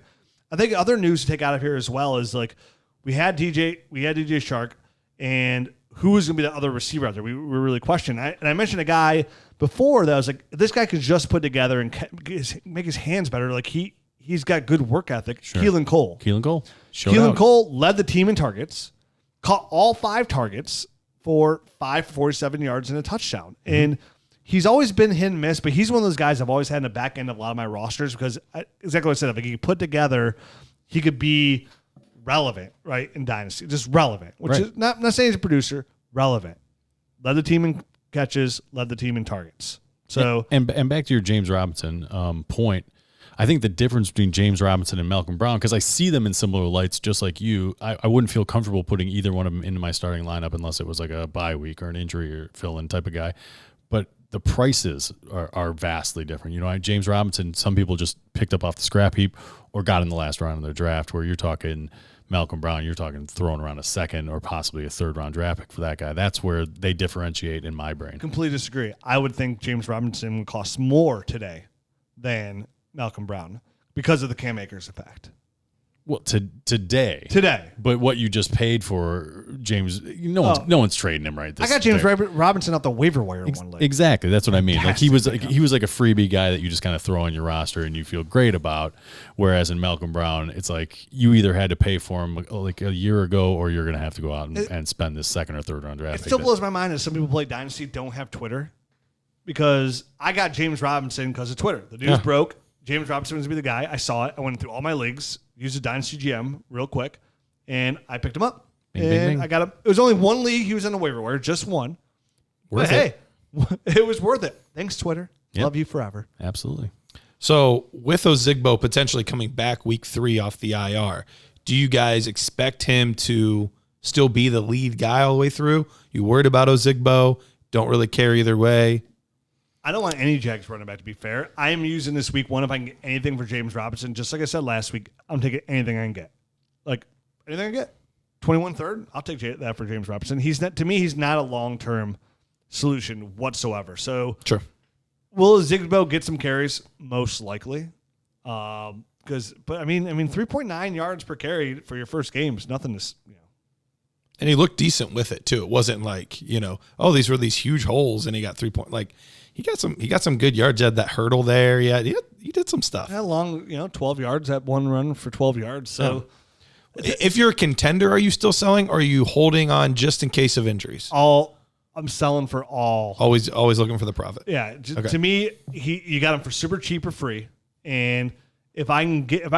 I think other news to take out of here as well is like we had DJ Shark, and who was going to be the other receiver out there? We were really questioning. And I mentioned a guy before that I was like, this guy could just put together and make his hands better. Like he's got good work ethic. Sure. Keelan Cole. Keelan Cole led the team in targets, caught all 5 targets for 547 yards and a touchdown. Mm-hmm. And he's always been hit and miss, but he's one of those guys I've always had in the back end of a lot of my rosters because exactly what I said. If he could put together, he could be relevant, right, in Dynasty. Just relevant, which is not saying he's a producer, relevant. Led the team in catches, led the team in targets. So and back to your James Robinson point, I think the difference between James Robinson and Malcolm Brown, because I see them in similar lights just like you, I wouldn't feel comfortable putting either one of them into my starting lineup unless it was like a bye week or an injury or fill-in type of guy. But the prices are vastly different. You know, James Robinson, some people just picked up off the scrap heap or got in the last round of their draft, where you're talking Malcolm Brown, you're talking throwing around a second or possibly a 3rd-round draft pick for that guy. That's where they differentiate in my brain. Completely disagree. I would think James Robinson would cost more today than Malcolm Brown because of the Cam Akers effect. Well, today. But what you just paid for James, no one's trading him right. I got James Robinson off the waiver wire one leg. Exactly, that's what I mean. Like he was like a freebie guy that you just kind of throw on your roster and you feel great about. Whereas in Malcolm Brown, it's like you either had to pay for him like a year ago, or you're going to have to go out and spend this 2nd or 3rd round draft. It still blows my mind that some people play Dynasty don't have Twitter, because I got James Robinson because of Twitter. The news broke. James Robinson was going to be the guy. I saw it. I went through all my leagues, used a Dynasty GM real quick, and I picked him up. Bing. I got him. It was only one league he was on the waiver wire, just one. But hey, it was worth it. Thanks, Twitter. Yep. Love you forever. Absolutely. So with Ozigbo potentially coming back week 3 off the IR, do you guys expect him to still be the lead guy all the way through? You worried about Ozigbo? Don't really care either way? I don't want any Jags running back, to be fair. I am using this week 1 if I can get anything for James Robinson. Just like I said last week, I'm taking anything I can get. Like, anything I can get. 21 third, I'll take that for James Robinson. He's not a long-term solution whatsoever. So, sure. Will Zigbo get some carries? Most likely. But I mean, 3.9 yards per carry for your first game is nothing to, And he looked decent with it too. It wasn't like, these were these huge holes and he got 3 point. Like he got some good yards. He had that hurdle there. Yeah, he did some stuff. Had long, 12 yards, that one run for 12 yards. So if you're a contender, are you still selling, or are you holding on just in case of injuries? I'm selling for all. Always looking for the profit. Yeah. Okay. To me, you got him for super cheap or free. And if I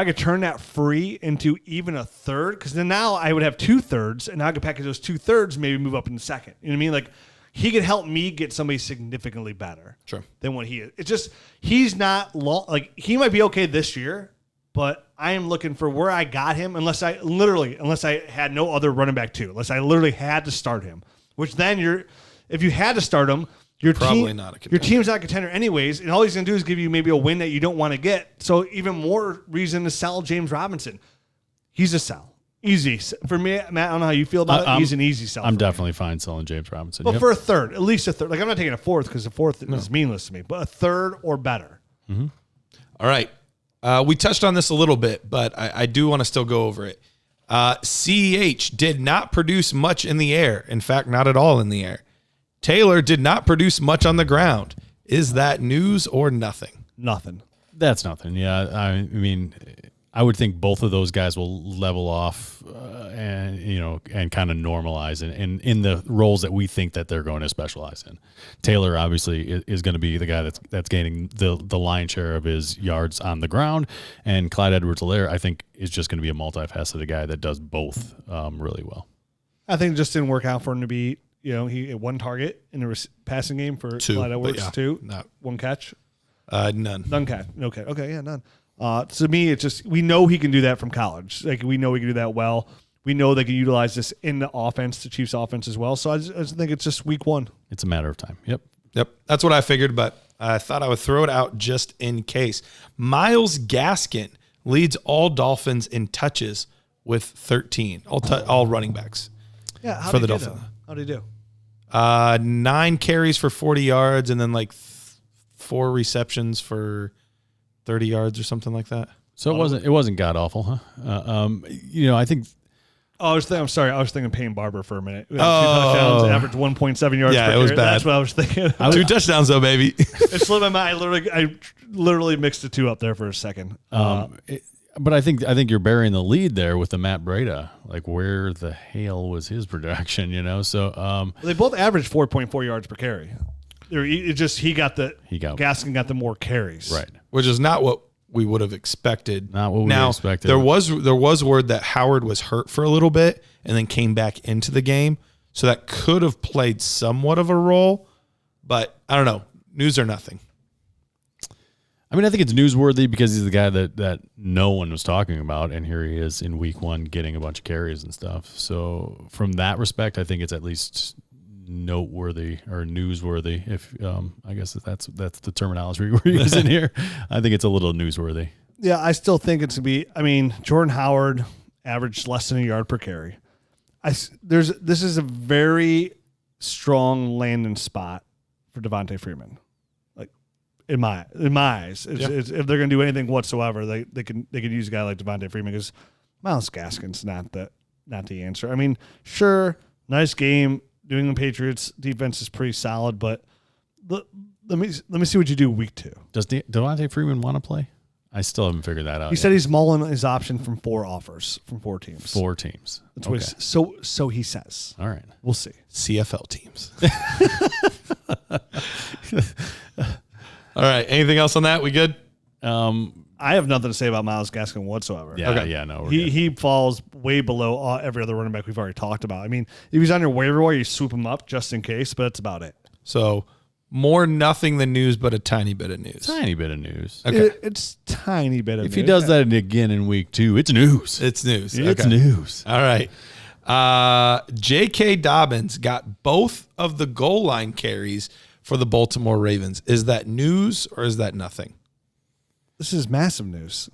could turn that free into even a third, because then now I would have 2/3, and now I could package those 2/3, maybe move up in the second. You know what I mean? Like he could help me get somebody significantly better than what he is. It's just he's not long. Like he might be okay this year, but I am looking for where I got him. Unless I had no other running back too, unless I literally had to start him, which then if you had to start him, your Probably not a contender. Your team's not a contender anyways, and all he's going to do is give you maybe a win that you don't want to get. So even more reason to sell James Robinson. He's a sell. Easy. For me, Matt, I don't know how you feel about it. He's an easy sell. I'm definitely fine selling James Robinson. But for a third, at least a third. Like, I'm not taking a fourth because the fourth is meaningless to me, but a third or better. Mm-hmm. All right. We touched on this a little bit, but I do want to still go over it. CEH did not produce much in the air. In fact, not at all in the air. Taylor did not produce much on the ground. Is that news or nothing? Nothing. That's nothing. Yeah, I mean, I would think both of those guys will level off and kind of normalize in the roles that we think that they're going to specialize in. Taylor obviously is going to be the guy that's gaining the lion's share of his yards on the ground, and Clyde Edwards-Helaire I think is just going to be a multifaceted guy that does both really well. I think it just didn't work out for him to be. He had one target in the passing game for Clyde Edwards, one catch. None. None catch. No catch. Okay, yeah, none. To me, it's just we know he can do that from college. Like we know he can do that well. We know they can utilize this in the offense, the Chiefs' offense as well. So I just think it's just week one. It's a matter of time. Yep. That's what I figured, but I thought I would throw it out just in case. Myles Gaskin leads all Dolphins in touches with 13. All running backs. Yeah, for the Dolphins. How did he do? 9 carries for 40 yards, and then 4 receptions for 30 yards or something like that. So it wasn't god awful, huh? I think. Oh, I'm sorry. I was thinking Payne Barber for a minute. 2 touchdowns, average 1.7 yards. Yeah, per it was carry. bad. That's what I was thinking. 2 touchdowns though, baby. It slipped my mind. I literally mixed the two up there for a second. But I think you're burying the lead there with the Matt Breida. Like, where the hell was his production? So they both averaged 4.4 yards per carry. Gaskin got the more carries, right? Which is not what we would have expected. Not what we expected. There was word that Howard was hurt for a little bit and then came back into the game, so that could have played somewhat of a role. But I don't know. News or nothing. I mean, I think it's newsworthy because he's the guy that no one was talking about, and here he is in week one getting a bunch of carries and stuff. So from that respect, I think it's at least noteworthy or newsworthy. If I guess that's the terminology we're using here. I think it's a little newsworthy. Yeah, I still think it's to be. I mean, Jordan Howard averaged less than a yard per carry. This is a very strong landing spot for Devontae Freeman. In my eyes, if they're going to do anything whatsoever, they can use a guy like Devontae Freeman because Myles Gaskin's not the answer. I mean, sure, nice game. New England Patriots defense is pretty solid, but let me see what you do week 2. Does Devontae Freeman want to play? I still haven't figured that out. He said he's mulling his option from 4 offers from 4 teams. 4 teams. That's what so he says. All right, we'll see. CFL teams. All right. Anything else on that? We good? I have nothing to say about Myles Gaskin whatsoever. Yeah, okay. Yeah, no. He falls way below every other running back we've already talked about. I mean, if he's on your waiver wire, you swoop him up just in case, but that's about it. So more nothing than news, but a tiny bit of news. Tiny bit of news. Okay. It's tiny bit of news. If he does that again in week 2, it's news. It's news. It's news. All right. J.K. Dobbins got both of the goal line carries for the Baltimore Ravens. Is that news or is that nothing? This is massive news.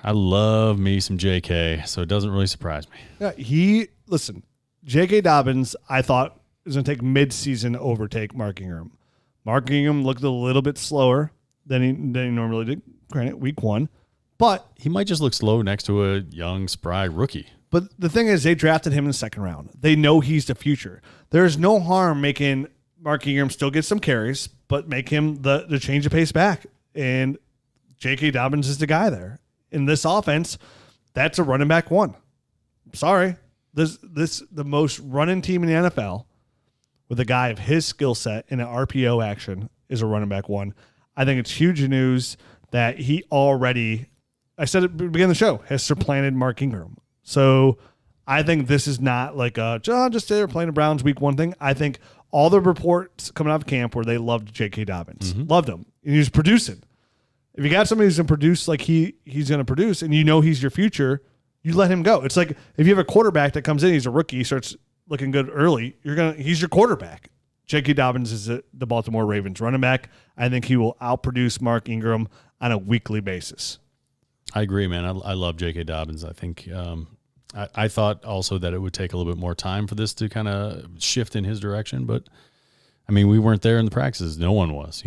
I love me some JK, so it doesn't really surprise me. Yeah, listen, J.K. Dobbins, I thought was going to take mid-season to overtake Mark Ingram. Mark Ingram looked a little bit slower than he normally did, granted, week 1. But he might just look slow next to a young, spry rookie. But the thing is, they drafted him in the 2nd round. They know he's the future. There's no harm making Mark Ingram still get some carries, but make him the change of pace back. And J.K. Dobbins is the guy there. In this offense, that's a running back 1. Sorry. The most running team in the NFL with a guy of his skill set in an RPO action is a running back 1. I think it's huge news that he already, I said at the beginning of the show, has supplanted Mark Ingram. So I think this is not like just say they're playing the Browns week 1 thing. I think all the reports coming out of camp where they loved J.K. Dobbins. Loved him. And he was producing. If you got somebody who's going to produce like he's going to produce and you know he's your future, you let him go. It's like if you have a quarterback that comes in, he's a rookie, he starts looking good early, he's your quarterback. J.K. Dobbins is the Baltimore Ravens running back. I think he will outproduce Mark Ingram on a weekly basis. I agree, man. I love J.K. Dobbins. I think I thought also that it would take a little bit more time for this to kind of shift in his direction, but I mean, we weren't there in the practices. No one was,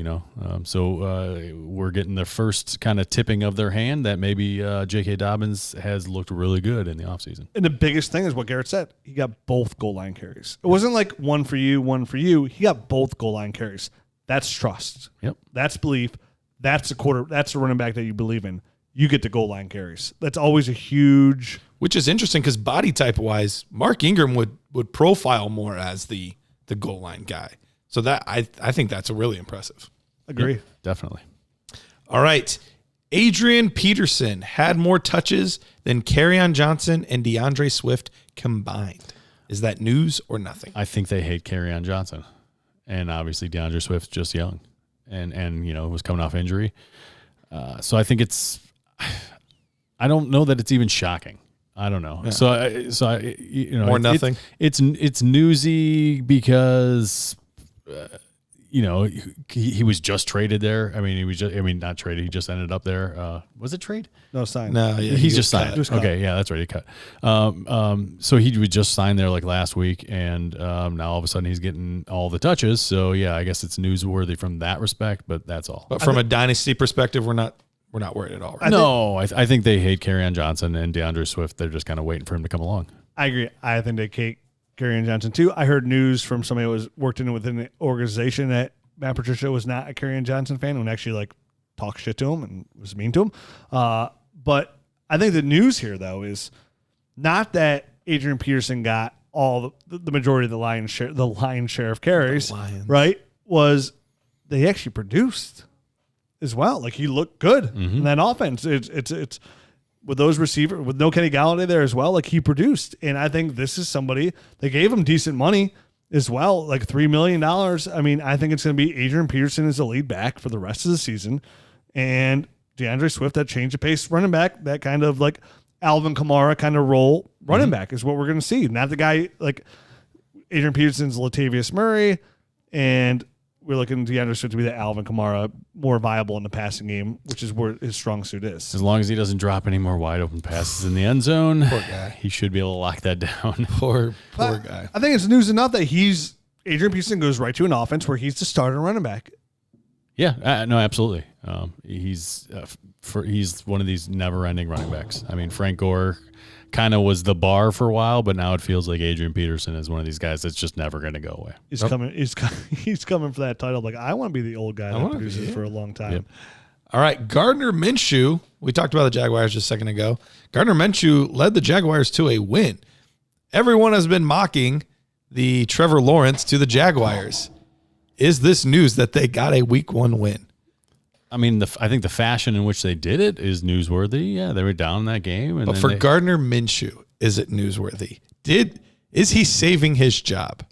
So we're getting the first kind of tipping of their hand that maybe J.K. Dobbins has looked really good in the offseason. And the biggest thing is what Garrett said. He got both goal line carries. It wasn't like one for you, one for you. He got both goal line carries. That's trust. Yep. That's belief. That's a running back that you believe in. You get the goal line carries. That's always a huge. Which is interesting because body type wise, Mark Ingram would profile more as the goal line guy. So that I think that's really impressive. Agree. Yep, definitely. All right. Adrian Peterson had more touches than Carrion Johnson and Deandre Swift combined. Is that news or nothing? I think they hate Carrion Johnson. And obviously Deandre Swift's just young and was coming off injury. So I think I don't know that it's even shocking. I don't know. Yeah. Or nothing. It's newsy because he was just traded there. I mean, not traded. He just ended up there. Was it trade? No, signed. No, yeah, he's just signed. Okay, yeah, that's right. He cut. So he was just signed there like last week, and now all of a sudden he's getting all the touches. So yeah, I guess it's newsworthy from that respect, but that's all. But from a dynasty perspective, we're not worried at all. Right? I think they hate Carrion Johnson and DeAndre Swift. They're just kind of waiting for him to come along. I agree. I think they hate Carrion Johnson too. I heard news from somebody who was worked within the organization that Matt Patricia was not a Carrion Johnson fan and actually talked shit to him and was mean to him. But I think the news here though is not that Adrian Peterson got all the majority of the lion's share of carries, right? Was they actually produced as well. Like he looked good in that offense. It's with those receivers, with no Kenny Galladay there as well, like he produced. And I think this is somebody, they gave him decent money as well, like $3 million. I mean, I think it's going to be Adrian Peterson as the lead back for the rest of the season. And DeAndre Swift, that change of pace running back, that kind of like Alvin Kamara kind of role running back is what we're going to see. Not the guy like Adrian Peterson's Latavius Murray, and we're looking at DeAndre Swift to be the Alvin Kamara, more viable in the passing game, which is where his strong suit is. As long as he doesn't drop any more wide open passes in the end zone, poor guy. He should be able to lock that down. Poor guy. I think it's news enough that Adrian Peterson goes right to an offense where he's the starter running back. Yeah, no, absolutely. He's one of these never-ending running backs. I mean, Frank Gore kind of was the bar for a while, but now it feels like Adrian Peterson is one of these guys that's just never going to go away. He's coming for that title. Like, I want to be the old guy that produces for a long time. Yep. All right, Gardner Minshew. We talked about the Jaguars just a second ago. Gardner Minshew led the Jaguars to a win. Everyone has been mocking the Trevor Lawrence to the Jaguars. Is this news that they got a Week 1 win? I mean, I think the fashion in which they did it is newsworthy. Yeah, they were down in that game. But for Gardner Minshew, is it newsworthy? Is he saving his job?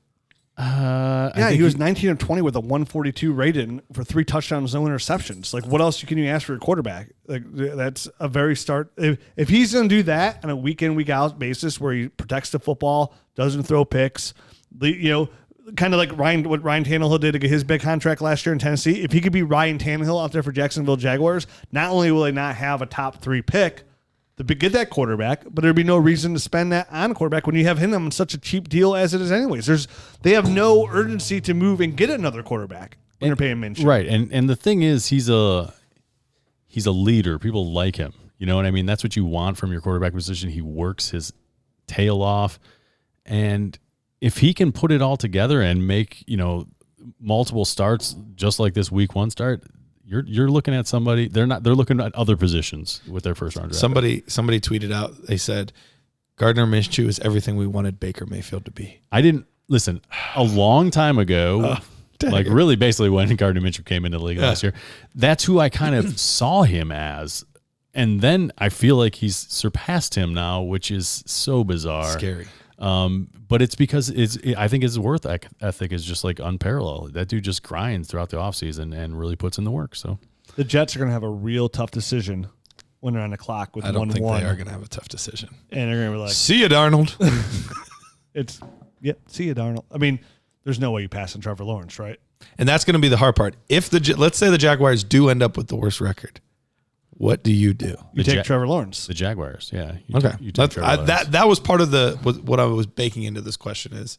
He was 19 of 20 with a 142 rating for 3 touchdowns, no interceptions. Like, what else can you ask for your quarterback? Like, that's a very start. If he's going to do that on a week in, week out basis where he protects the football, doesn't throw picks, kind of like what Ryan Tannehill did to get his big contract last year in Tennessee. If he could be Ryan Tannehill out there for Jacksonville Jaguars, not only will they not have a top 3 pick to get that quarterback, but there'd be no reason to spend that on a quarterback when you have him on such a cheap deal as it is anyways. They have no urgency to move and get another quarterback when you're paying Minshew. Right, and the thing is, he's a leader. People like him. You know what I mean? That's what you want from your quarterback position. He works his tail off, and if he can put it all together and make, multiple starts just like this Week 1 start, you're looking at somebody. They're looking at other positions with their first round draft. Somebody tweeted out, they said Gardner Minshew is everything we wanted Baker Mayfield to be. I didn't listen a long time ago. Like really basically when Gardner Minshew came into the league last year. That's who I kind of saw him as. And then I feel like he's surpassed him now, which is so bizarre. Scary. But it's because I think his work ethic is just like unparalleled. That dude just grinds throughout the offseason and really puts in the work. So the Jets are going to have a real tough decision when they're on the clock with 1-1. I don't think they are going to have a tough decision. And they're going to be like, see you, Darnold. Yep. See you, Darnold. I mean, there's no way you pass on Trevor Lawrence, right? And that's going to be the hard part. If let's say the Jaguars do end up with the worst record, what do you do? You take Trevor Lawrence. The Jaguars, yeah. You take Trevor Lawrence. That was part of what I was baking into this question is,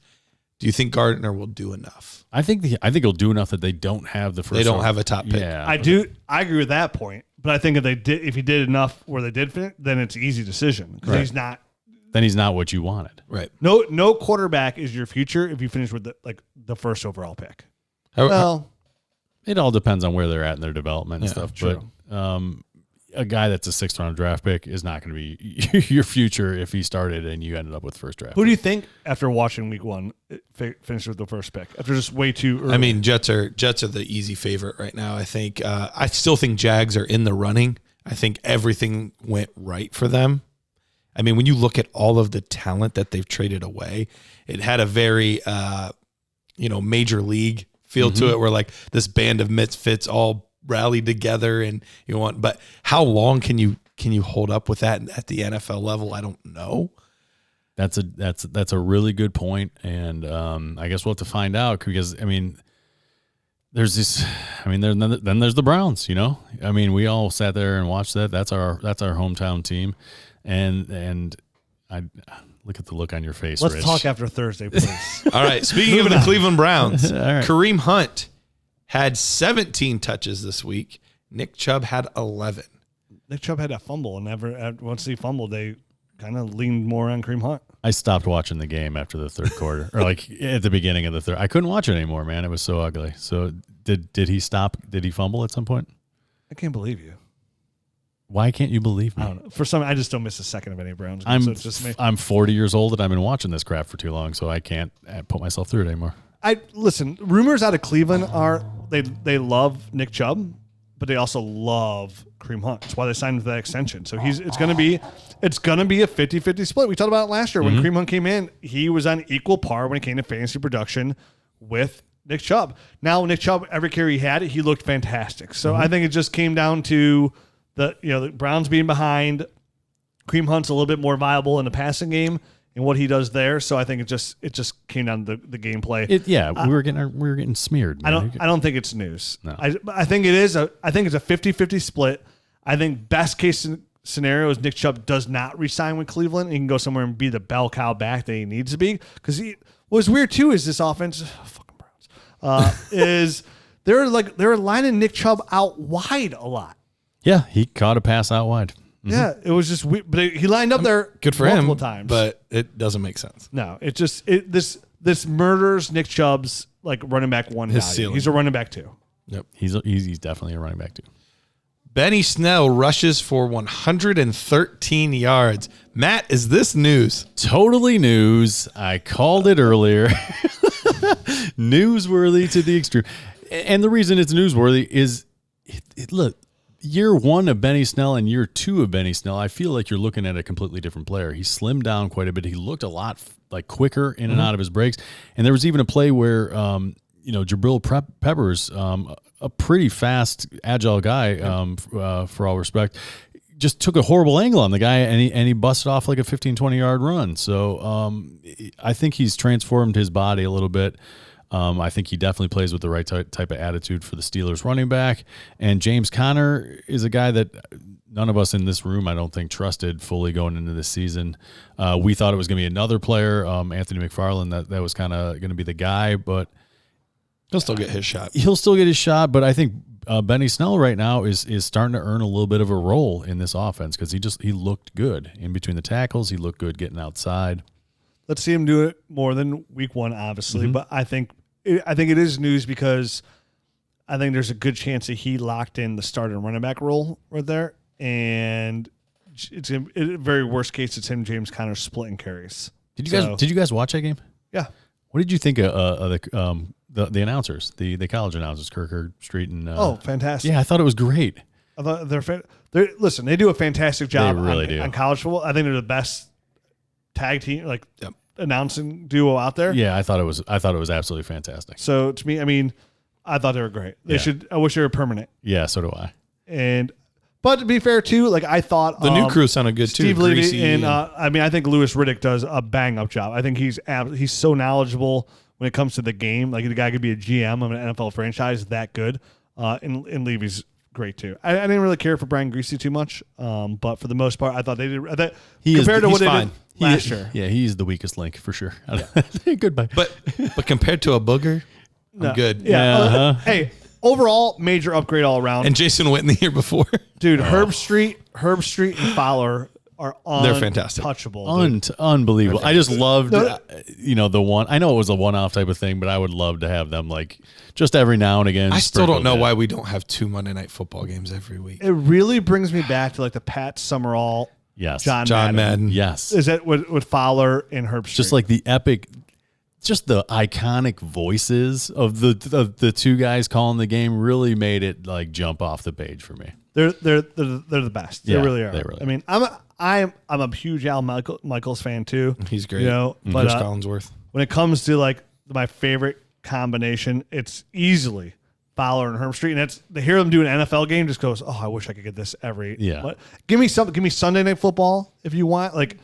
do you think Gardner will do enough? I think he'll do enough that they don't have the first. They don't have a top pick. Yeah, I agree with that point, but I think if he did enough where they did fit, then it's an easy decision because he's not. Then he's not what you wanted. Right. No quarterback is your future if you finish with the first overall pick. Well, it all depends on where they're at in their development and stuff. True. But a guy that's a 6th round draft pick is not going to be your future if he started and you ended up with first draft. Who do you think after watching week 1 finished with the first pick after just way too early? I mean, Jets are the easy favorite right now. I think I still think Jags are in the running. I think everything went right for them. I mean, when you look at all of the talent that they've traded away, it had a very major league feel to it, where like this band of misfits all rallied together, and but how long can you hold up with that at the NFL level? I don't know. That's a really good point, and I guess we'll have to find out because I mean, there's this. I mean, then there's the Browns. I mean, we all sat there and watched that. That's our hometown team, and I look at the look on your face. Let's Rich. talk after Thursday, please. All right. Speaking of the Cleveland Browns, Kareem Hunt had 17 touches this week. Nick Chubb had 11. Nick Chubb had a fumble, and once he fumbled, they kind of leaned more on Kareem Hunt. I stopped watching the game after the third quarter, or like at the beginning of the third. I couldn't watch it anymore, man. It was so ugly. So did he stop? Did he fumble at some point? I can't believe you. Why can't you believe me? I don't know. For some, I just don't miss a second of any Browns. I'm so it's just me. I'm 40 years old and I've been watching this crap for too long, so I can't put myself through it anymore. Listen. Rumors out of Cleveland are they love Nick Chubb, but they also love Kareem Hunt. That's why they signed him to that extension. So it's gonna be a 50-50 split. We talked about it last year when Kareem Hunt came in. He was on equal par when it came to fantasy production with Nick Chubb. Now Nick Chubb, every carry he had, he looked fantastic. So I think it just came down to the Browns being behind. Kareem Hunt's a little bit more viable in the passing game and what he does there. So I think it just came down to the gameplay. We were getting smeared. Man. I don't think it's news. No. I think it is I think it's a 50-50 split. I think best case scenario is Nick Chubb does not re-sign with Cleveland. He can go somewhere and be the bell cow back that he needs to be. Because what's weird too is this offense, fucking Browns, is they're lining Nick Chubb out wide a lot. Yeah, he caught a pass out wide. Mm-hmm. Yeah, it was just weird, but he lined up there good for multiple him times. But it doesn't make sense. No, this murders Nick Chubb's like running back one His value. ceiling. He's a running back 2. Yep. He's definitely a running back too. Benny Snell rushes for 113 yards. Matt, is this news? Totally news. I called it earlier. Newsworthy to the extreme. And the reason it's newsworthy is, look, year 1 of Benny Snell and year 2 of Benny Snell, I feel like you're looking at a completely different player. He slimmed down quite a bit. He looked a lot like quicker in and out of his breaks. And there was even a play where, Jabril Peppers, a pretty fast, agile guy, for all respect, just took a horrible angle on the guy and he busted off like a 15, 20-yard run. So I think he's transformed his body a little bit. I think he definitely plays with the right type of attitude for the Steelers running back. And James Conner is a guy that none of us in this room, I don't think, trusted fully going into this season. We thought it was going to be another player, Anthony McFarland, that was kind of going to be the guy, but he'll still get his shot. He'll still get his shot, but I think Benny Snell right now is starting to earn a little bit of a role in this offense because he looked good in between the tackles. He looked good getting outside. Let's see him do it more than week 1, obviously, but I think it is news because I think there's a good chance that he locked in the starting running back role right there, and it's in very worst case it's him, James Conner, splitting carries. Did you guys watch that game? Yeah. What did you think of the announcers, the college announcers, Kirk Street and? Fantastic! Yeah, I thought it was great. I thought listen, they do a fantastic job. They really do on college football. I think they're the best tag team, announcing duo out there. Yeah, I thought it was absolutely fantastic. So to me, I mean, I thought they were great. I wish they were permanent. Yeah, so do I. But to be fair, too, like I thought the new crew sounded good Steve too. Levy and I think Louis Riddick does a bang up job. I think he's so knowledgeable when it comes to the game. Like the guy could be a GM of an NFL franchise that good. And Levy's great too. I didn't really care for Brian Griese too much, but for the most part, I thought they did. Compared to what they did last year, yeah, he's the weakest link for sure. Goodbye. But compared to a booger, I'm good. Yeah. Hey. Overall, major upgrade all around. And Jason Witten the year before. Dude, Herb Street and Fowler are they're fantastic. Untouchable. Unbelievable. I just loved, the one. I know it was a one-off type of thing, but I would love to have them like just every now and again. I still don't know why we don't have 2 Monday Night Football games every week. It really brings me back to like the Pat Summerall, John Madden. Yes. Is that with Fowler and Herb Street? Just like the epic... Just the iconic voices of the two guys calling the game really made it like jump off the page for me. They're the best. Yeah, they really are. They really I mean, I'm a huge Al Michaels fan too. He's great. But Chris Collinsworth. When it comes to like my favorite combination, it's easily Fowler and Herb Street, and that's to hear them do an NFL game just goes, oh, I wish I could get this every. Yeah. What? Give me Sunday Night Football if you want. Like,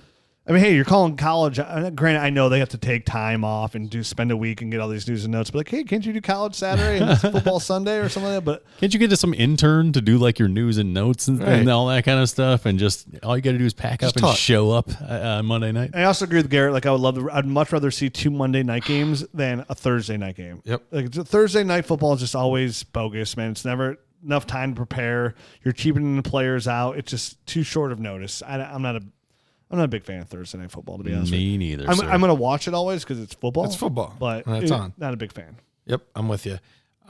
I mean, hey, you're calling college. Granted, I know they have to take time off and spend a week and get all these news and notes. But like, hey, can't you do college Saturday and football Sunday or something like that? But can't you get to some intern to do like your news and notes and all that kind of stuff? And just all you got to do is pack up and show up on Monday night. I also agree with Garrett. Like, I'd much rather see 2 Monday night games than a Thursday night game. Yep. Like Thursday night football is just always bogus, man. It's never enough time to prepare. You're cheaping the players out. It's just too short of notice. I'm not a big fan of Thursday Night Football, to be honest. Me neither. I'm going to watch it always because it's football. It's football, but it's on. Not a big fan. Yep, I'm with you.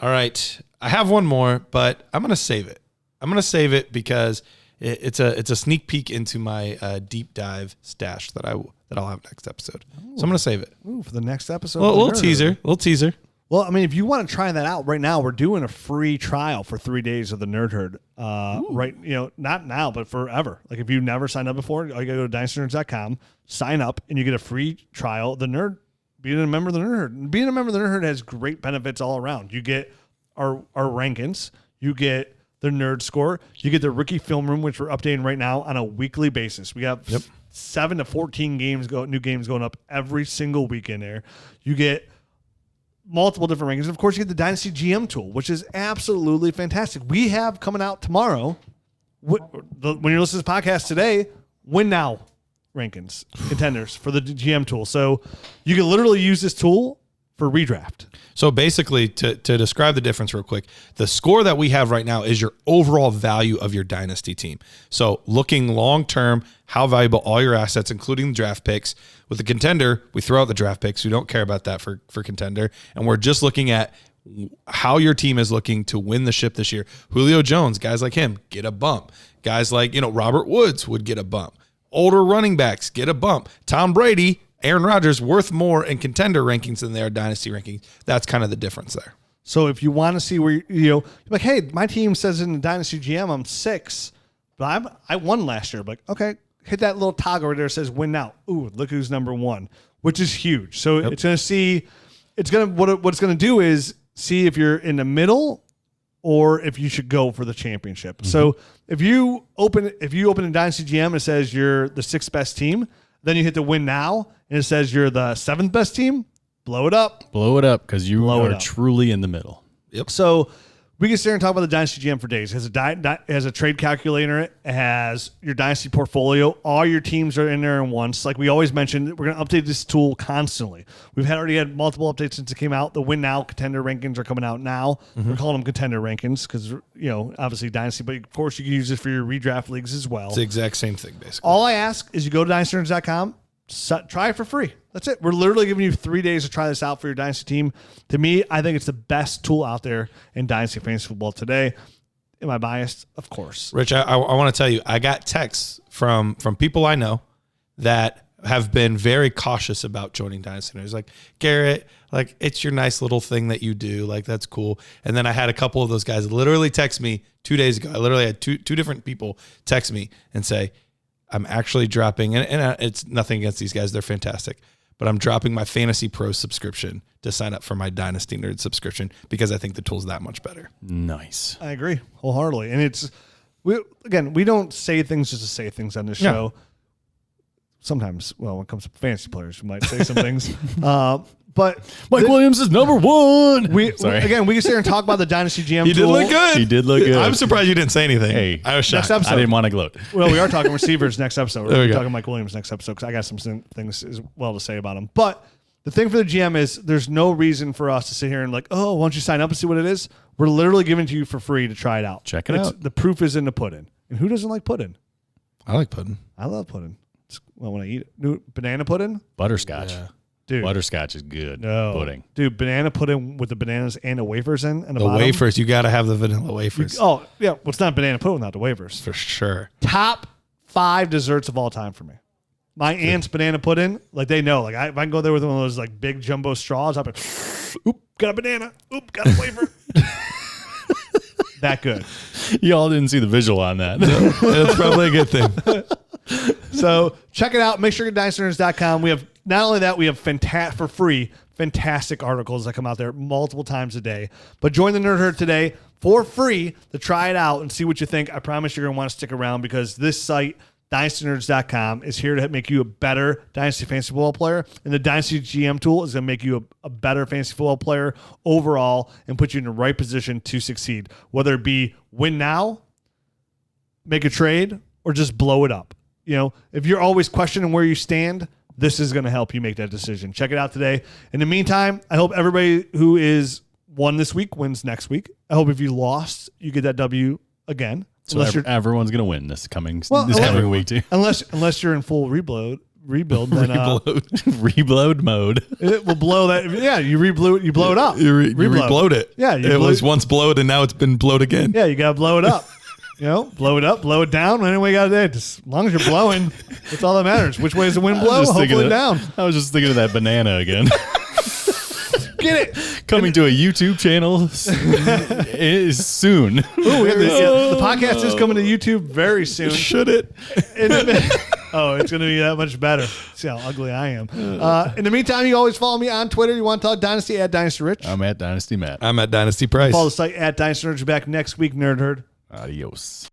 All right, I have one more, but I'm going to save it. I'm going to save it because it's a sneak peek into my deep dive stash that I'll have next episode. So I'm going to save it. Ooh, for the next episode. Well, little teaser. Well, I mean, if you want to try that out right now, we're doing a free trial for 3 days of the Nerd Herd. Right, not now, but forever. Like if you've never signed up before, all you gotta go to dynastynerds.com, sign up, and you get a free trial. Being a member of the Nerd Herd. Being a member of the Nerd Herd has great benefits all around. You get our rankings, you get the Nerd Score, you get the Rookie Film Room, which we're updating right now on a weekly basis. We have 7 to 14 new games going up every single week in there. You get multiple different rankings. And of course, you get the Dynasty GM tool, which is absolutely fantastic. We have coming out tomorrow, when you're listening to this podcast today, win now rankings, contenders for the GM tool. So you can literally use this tool for redraft. So basically, to describe the difference real quick, the score that we have right now is your overall value of your dynasty team. So looking long-term, how valuable all your assets, including the draft picks. With the contender, we throw out the draft picks. We don't care about that for contender. And we're just looking at how your team is looking to win the ship this year. Julio Jones, guys like him, get a bump. Guys like, Robert Woods would get a bump. Older running backs get a bump. Tom Brady, Aaron Rodgers worth more in contender rankings than they are dynasty rankings. That's kind of the difference there. So if you want to see where you're like, hey, my team says in the Dynasty GM I'm 6, but I won last year. Like, okay, hit that little toggle right there that says win now. Ooh, look who's number 1, which is huge. So it's going to see, what it's going to do is see if you're in the middle or if you should go for the championship. Mm-hmm. So if you open a Dynasty GM and it says you're the 6th best team, then you hit the win now and it says you're the 7th best team, blow it up. Blow it up because you are truly in the middle. Yep. So we can sit here and talk about the Dynasty GM for days. It has a trade calculator. It has your Dynasty portfolio. All your teams are in there in once. Like we always mentioned, we're going to update this tool constantly. We've already had multiple updates since it came out. The win now contender rankings are coming out now. Mm-hmm. We're calling them contender rankings because, obviously Dynasty, but of course you can use it for your redraft leagues as well. It's the exact same thing, basically. All I ask is you go to dynastynerds.com, try it for free. That's it. We're literally giving you 3 days to try this out for your Dynasty team. To me, I think it's the best tool out there in Dynasty Fantasy Football today. Am I biased? Of course. Rich, I want to tell you, I got texts from people I know that have been very cautious about joining Dynasty. It's like, Garrett, like, it's your nice little thing that you do. Like, that's cool. And then I had a couple of those guys literally text me 2 days ago. I literally had two different people text me and say, I'm actually dropping, and it's nothing against these guys. They're fantastic. But I'm dropping my Fantasy Pro subscription to sign up for my Dynasty Nerd subscription because I think the tool's that much better. Nice. I agree wholeheartedly. And it's we don't say things just to say things on this show. Sometimes, well, when it comes to fantasy players, we might say some things. But Mike Williams is number one. We can sit here and talk about the Dynasty GM He did tool. look good. He did look good. I'm surprised you didn't say anything. Hey, I was shocked. Next episode. I didn't want to gloat. Well, we are talking receivers next episode. There we We're go. talking Mike Williams next episode because I got some things as well to say about him. But the thing for the GM is there's no reason for us to sit here and like, oh, why don't you sign up and see what it is? We're literally giving it to you for free to try it out. Check it out. The proof is in the pudding. And who doesn't like pudding? I like pudding. I love pudding. When I eat it. New banana pudding? Butterscotch. Yeah. Dude. Butterscotch is good. No. Pudding. Dude, banana pudding with the bananas and the wafers in and The wafers, you got to have the vanilla wafers. Oh, yeah. Well, it's not banana pudding without the wafers. For sure. Top 5 desserts of all time for me. My aunt's banana pudding, like they know. Like if I can go there with one of those like big jumbo straws, I'll be, oop, got a banana. Oop, got a wafer. That good. Y'all didn't see the visual on that. That's probably a good thing. So check it out. Make sure you go to dynastynerds.com. We have not only that, we have for free fantastic articles that come out there multiple times a day. But join the Nerd Herd today for free to try it out and see what you think. I promise you're going to want to stick around because this site, dynastynerds.com, is here to make you a better Dynasty fantasy football player. And the Dynasty GM tool is going to make you a better fantasy football player overall and put you in the right position to succeed, whether it be win now, make a trade, or just blow it up. You know, if you're always questioning where you stand, this is going to help you make that decision. Check it out today. In the meantime, I hope everybody who is won this week wins next week. I hope if you lost, you get that W again. So everyone's gonna win this coming week too. Unless you're in full rebuild, then Reload mode. it will blow that. Yeah, you blow it up. You reblowed it. Yeah, it was once blowed and now it's been blowed again. Yeah, you gotta blow it up. You know, blow it up, blow it down. Anyway, you got to do. Just as long as you're blowing, that's all that matters. Which way is the wind blow? Hopefully down. I was just thinking of that banana again. Get it. Coming to a YouTube channel is soon. Ooh, the podcast is coming to YouTube very soon. Should it? Oh, it's going to be that much better. See how ugly I am. In the meantime, you always follow me on Twitter. You want to talk Dynasty, at Dynasty Rich. I'm at Dynasty Matt. I'm at Dynasty Price. Follow the site at Dynasty Nerds. Back next week, Nerd Herd. Adios.